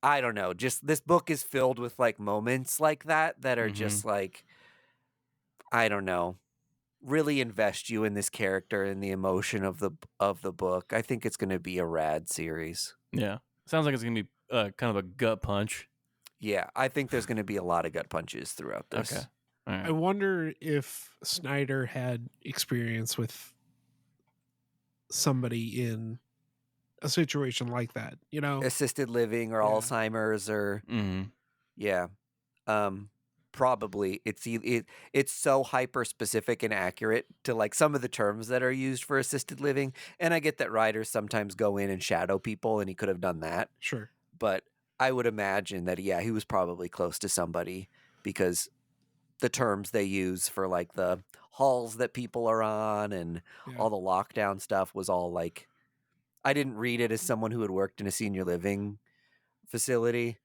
I don't know. Just this book is filled with like moments like that are just like, I don't know, really invest you in this character and the emotion of the book. I think it's going to be a rad series. Yeah. Sounds like it's going to be kind of a gut punch. Yeah, I think there's going to be a lot of gut punches throughout this. Okay. All right. I wonder if Snyder had experience with somebody in a situation like that, Assisted living or Yeah. Alzheimer's or yeah. Probably it's so hyper specific and accurate to like some of the terms that are used for assisted living, and I get that writers sometimes go in and shadow people, and he could have done that. Sure. But I would imagine that he was probably close to somebody, because the terms they use for like the halls that people are on and all the lockdown stuff was all like, I didn't read it as someone who had worked in a senior living facility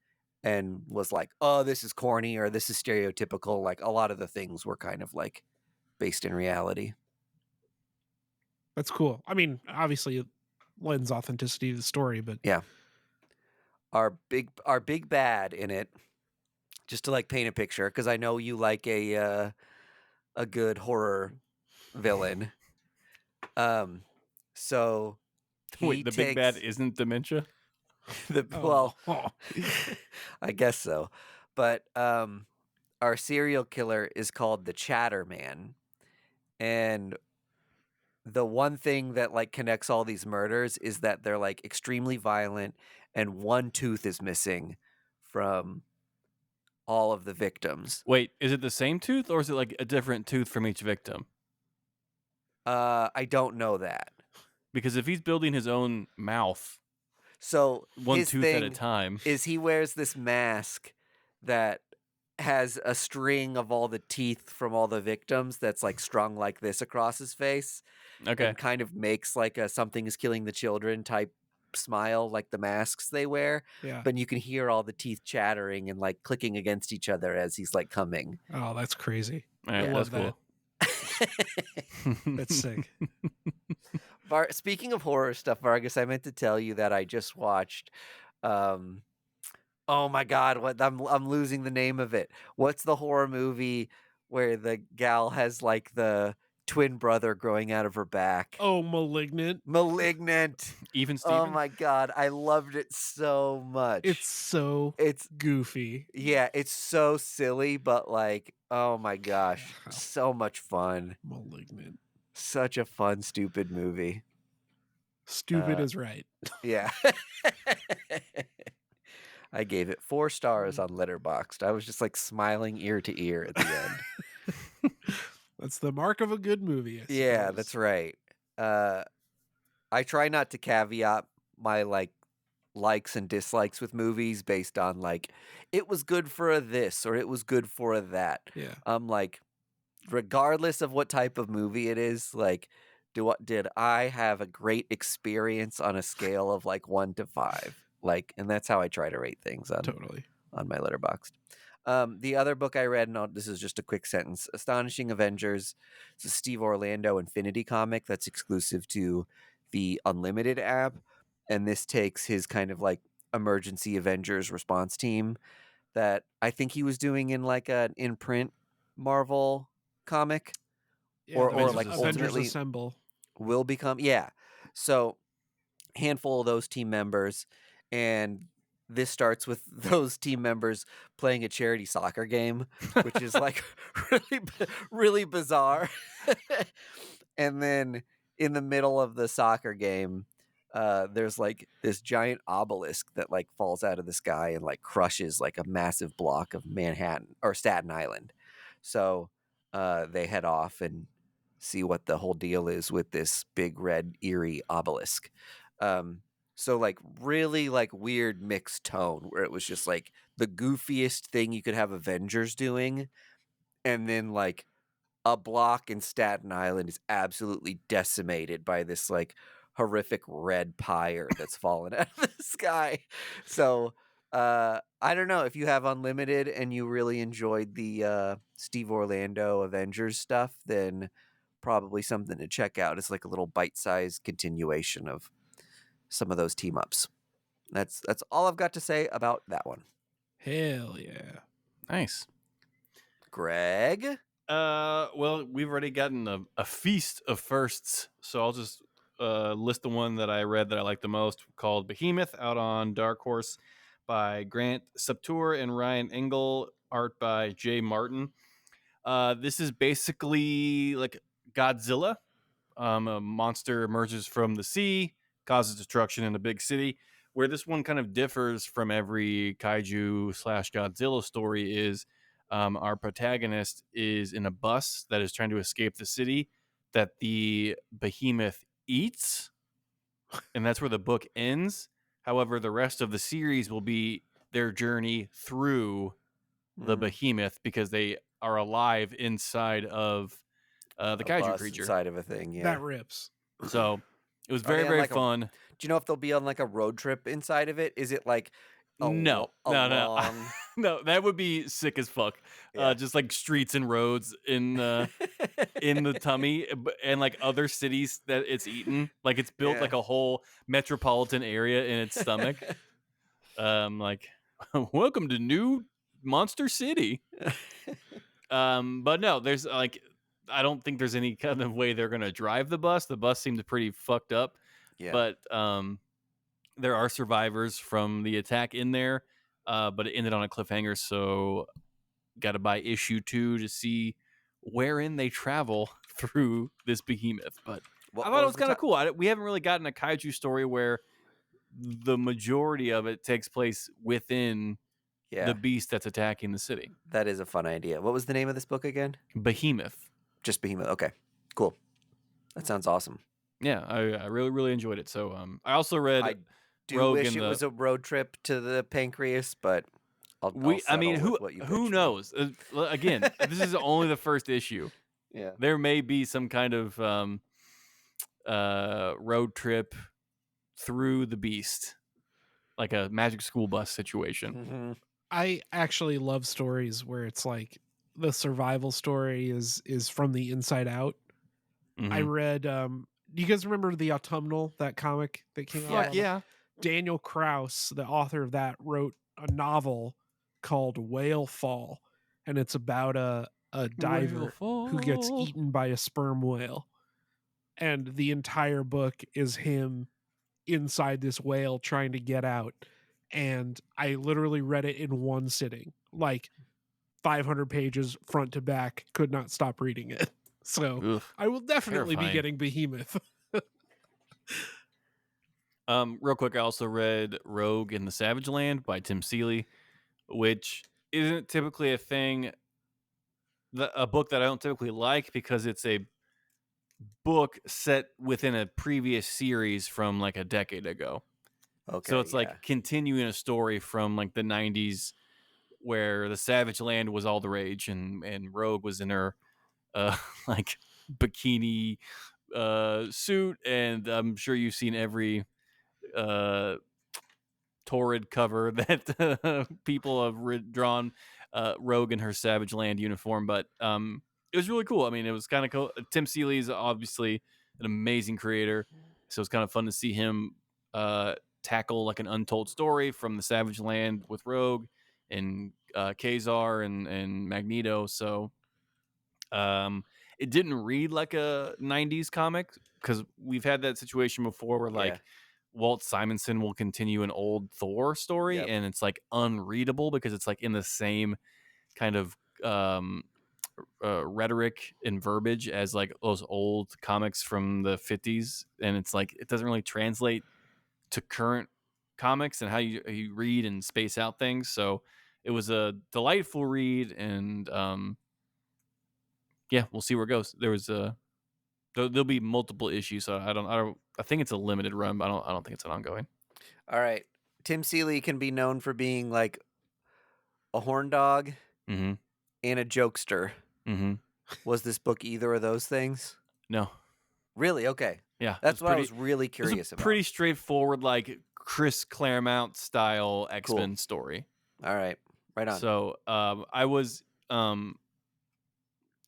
and was like, oh, this is corny or this is stereotypical. Like a lot of the things were kind of like based in reality. That's cool. I mean, obviously it lends authenticity to the story, but yeah. Our big bad in it, just to like paint a picture, because I know you like a good horror villain. So wait, the big bad isn't dementia? Well, I guess so. But our serial killer is called the Chatterman, and the one thing that like connects all these murders is that they're like extremely violent, and one tooth is missing from all of the victims. Wait, is it the same tooth or is it like a different tooth from each victim? I don't know that. Because if he's building his own mouth, so one tooth at a time, is he wears this mask that has a string of all the teeth from all the victims that's like strung like this across his face. Okay. And kind of makes like a something is killing the children type smile, like the masks they wear. Yeah. But you can hear all the teeth chattering and like clicking against each other as he's like coming. Oh, that's crazy. Right, I love that's that. That's sick. Speaking of horror stuff, Vargas, I meant to tell you that I just watched oh my god, what I'm losing the name of it. What's the horror movie where the gal has like the twin brother growing out of her back. Oh, Malignant. Malignant. Even Oh Steven? my god, I loved it so much. It's so It's goofy. yeah, it's so silly, but like, oh my gosh, so much fun. Malignant. Such a fun, stupid movie. Stupid is right. Yeah. I gave it 4 stars on Letterboxd. I was just like smiling ear to ear at the end. That's the mark of a good movie. I Yeah, suppose. that's right. I try not to caveat my likes and dislikes with movies based on like it was good for a this or it was good for a that. Yeah. I'm like, regardless of what type of movie it is, like, did I have a great experience on a scale of like 1 to 5? Like, and that's how I try to rate things Totally. on my Letterboxd. The other book I read, and this is just a quick sentence: Astonishing Avengers. It's a Steve Orlando Infinity comic that's exclusive to the Unlimited app, and this takes his kind of like emergency Avengers response team that I think he was doing in like an in-print Marvel comic, Yeah, or Avengers like Assemble. Avengers ultimately Assemble. will become. Yeah, so handful of those team members, and this starts with those team members playing a charity soccer game, which is like really bizarre. And then in the middle of the soccer game, there's like this giant obelisk that like falls out of the sky and like crushes like a massive block of Manhattan or Staten Island. So they head off and see what the whole deal is with this big red eerie obelisk. So like really like weird mixed tone where it was just like the goofiest thing you could have Avengers doing, and then like a block in Staten Island is absolutely decimated by this like horrific red pyre that's fallen out of the sky. So I don't know if you have Unlimited and you really enjoyed the Steve Orlando Avengers stuff, then probably something to check out. It's like a little bite-sized continuation of some of those team ups. That's all I've got to say about that one. Hell yeah. Nice. Greg? Well, we've already gotten a feast of firsts, so I'll just list the one that I read that I like the most, called Behemoth, out on Dark Horse by Grant Subtour and Ryan Engel, art by Jay Martin. This is basically like Godzilla. A monster emerges from the sea, causes destruction in a big city. Where this one kind of differs from every kaiju / Godzilla story is our protagonist is in a bus that is trying to escape the city that the behemoth eats, and that's where the book ends. However, the rest of the series will be their journey through the behemoth because they are alive inside of the A kaiju bus creature. inside of a thing, yeah. That rips. So it was Are very, they on, very like, fun. Do you know if they'll be on like a road trip inside of it? Is it like No. long... No, that would be sick as fuck. Yeah. Just like streets and roads in the tummy, and like other cities that it's eaten. Like it's built Yeah. like a whole metropolitan area in its stomach. Like welcome to New Monster City. But no, there's like I don't think there's any kind of way they're gonna drive the bus. The bus seems pretty fucked up. Yeah. But there are survivors from the attack in there. But it ended on a cliffhanger, so got to buy issue 2 to see wherein they travel through this behemoth. But I thought it was kind of cool. We haven't really gotten a kaiju story where the majority of it takes place within the beast that's attacking the city. That is a fun idea. What was the name of this book again? Behemoth. Just Behemoth. Okay, cool. That sounds awesome. Yeah, I really, really enjoyed it. So I also read I do Rogue wish it was a road trip to the pancreas, but I'll settle with what you who pitched me. knows? Again, this is only the first issue. Yeah. There may be some kind of road trip through the beast, like a Magic School Bus situation. Mm-hmm. I actually love stories where it's like the survival story is from the inside out. Mm-hmm. I read do you guys remember The Autumnal, that comic that came out? Fuck yeah. Daniel Krauss, the author of that, wrote a novel called Whale Fall, and it's about a diver who gets fall. eaten by a sperm whale. And the entire book is him inside this whale trying to get out. And I literally read it in one sitting, like 500 pages front to back, could not stop reading it. So Oof. I will definitely be Terrifying. getting Behemoth. Real quick, I also read Rogue in the Savage Land by Tim Seeley, which isn't typically a book that I don't typically like because it's a book set within a previous series from like a decade ago. Okay. So it's yeah. like continuing a story from like the 90s where the Savage Land was all the rage and Rogue was in her like bikini suit, and I'm sure you've seen every torrid cover that people have drawn Rogue in her Savage Land uniform, but it was really cool. I mean, it was kind of cool. Tim Seeley is obviously an amazing creator, so it's kind of fun to see him tackle like an untold story from the Savage Land with Rogue and Kazar and Magneto. So it didn't read like a 90s comic because we've had that situation before where like Walt Simonson will continue an old Thor story Yep. and it's like unreadable because it's like in the same kind of rhetoric and verbiage as like those old comics from the 50s, and it's like it doesn't really translate to current comics and how you read and space out things. So it was a delightful read, and yeah, we'll see where it goes. There'll be multiple issues, so I think it's a limited run, but I don't think it's an ongoing. All right. Tim Seeley can be known for being like a horn dog Mm-hmm. and a jokester. Mm-hmm. Was this book either of those things? No. Really? Okay. Yeah. That's what I was really It's curious a about. pretty straightforward, like Chris Claremont style X-Men story. All right. Right on. So I was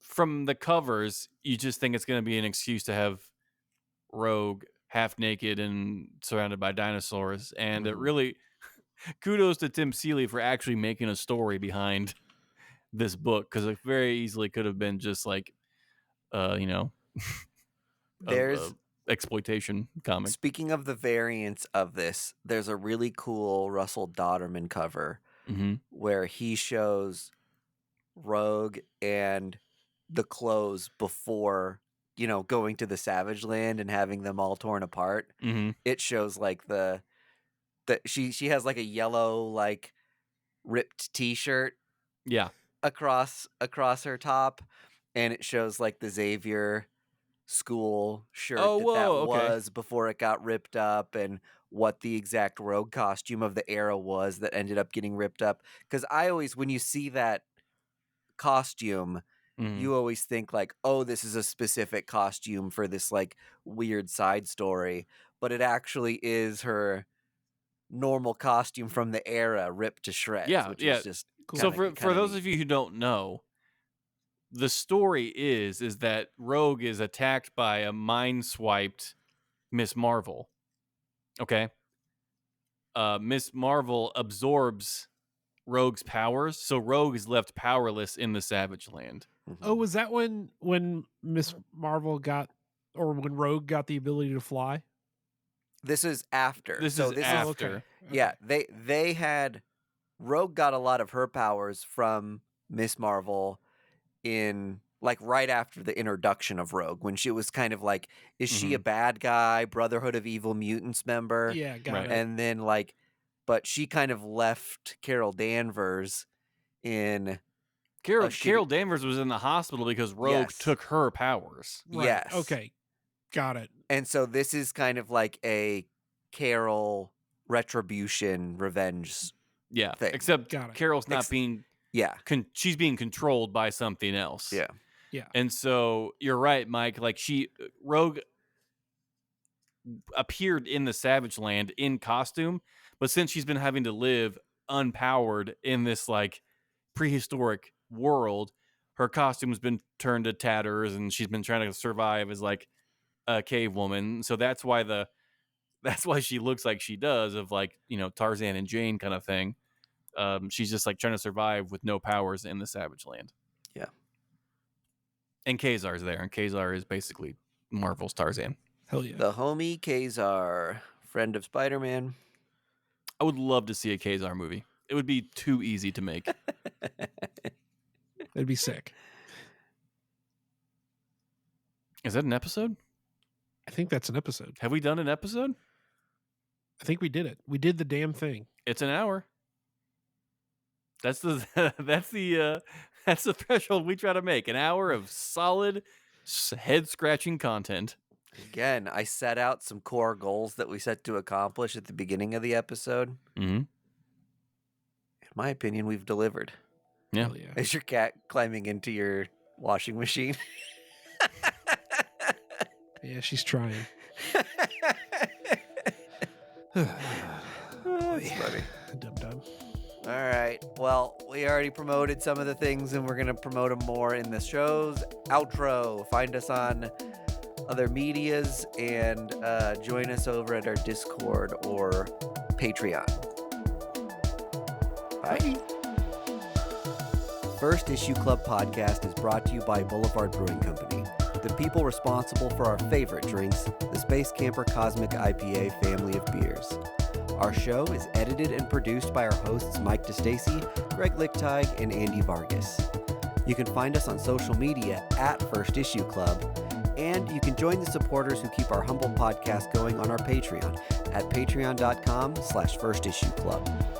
from the covers, you just think it's going to be an excuse to have Rogue half naked and surrounded by dinosaurs, and it really kudos to Tim Seeley for actually making a story behind this book, because it very easily could have been just like There's exploitation comic. Speaking of the variants of this, there's a really cool Russell Dodderman cover Mm-hmm. where he shows Rogue and the clothes before, going to the Savage Land and having them all torn apart. Mm-hmm. It shows like the she has like a yellow like ripped t-shirt Yeah. across her top, and it shows like the Xavier school shirt Okay. was before it got ripped up, and what the exact Rogue costume of the era was that ended up getting ripped up. Because I always, when you see that costume, Mm-hmm. you always think like, oh, this is a specific costume for this like weird side story, but it actually is her normal costume from the era ripped to shreds, which is just Cool. So kinda for those neat. of you who don't know, the story is that Rogue is attacked by a mind swiped Miss Marvel. Okay. Miss Marvel absorbs Rogue's powers, so Rogue is left powerless in the Savage Land. Oh, was that when Miss Marvel got, or when Rogue got the ability to fly? This is after. This so is this after. is yeah, they had Rogue got a lot of her powers from Miss Marvel in like right after the introduction of Rogue, when she was kind of like, is she a bad guy, Brotherhood of Evil Mutants member? Yeah, got it. And then like, but she kind of left Carol Danvers in. Carol Danvers was in the hospital because Rogue Yes. took her powers. Right. Yes. Okay. Got it. And so this is kind of like a Carol retribution revenge. Yeah. Thing. Except Got it. Carol's not being. Yeah. She's being controlled by something else. Yeah. Yeah. And so you're right, Mike. Like Rogue appeared in the Savage Land in costume, but since she's been having to live unpowered in this like prehistoric world, her costume's been turned to tatters, and she's been trying to survive as like a cave woman. So that's why she looks like she does, of like, Tarzan and Jane kind of thing. She's just like trying to survive with no powers in the Savage Land. Yeah. And Kazar's there, and Kazar is basically Marvel's Tarzan. Hell yeah. The homie Kazar, friend of Spider-Man. I would love to see a Kazar movie. It would be too easy to make. That'd be sick. Is that an episode? I think that's an episode. Have we done an episode? I think we did it. We did the damn thing. It's an hour. That's the that's the threshold we try to make. An hour of solid, head-scratching content. Again, I set out some core goals that we set to accomplish at the beginning of the episode. Mm-hmm. In my opinion, we've delivered. Yeah. Hell yeah. Is your cat climbing into your washing machine? Yeah, she's trying. That's funny. Dum-dum. All right. Well, we already promoted some of the things, and we're going to promote them more in the show's outro. Find us on other medias and join us over at our Discord or Patreon. Bye. First Issue Club podcast is brought to you by Boulevard Brewing Company, the people responsible for our favorite drinks, the Space Camper Cosmic IPA family of beers. Our show is edited and produced by our hosts Mike DeStacy, Greg Lichtag, and Andy Vargas. You can find us on social media at First Issue Club, and you can join the supporters who keep our humble podcast going on our Patreon at patreon.com/firstissueclub.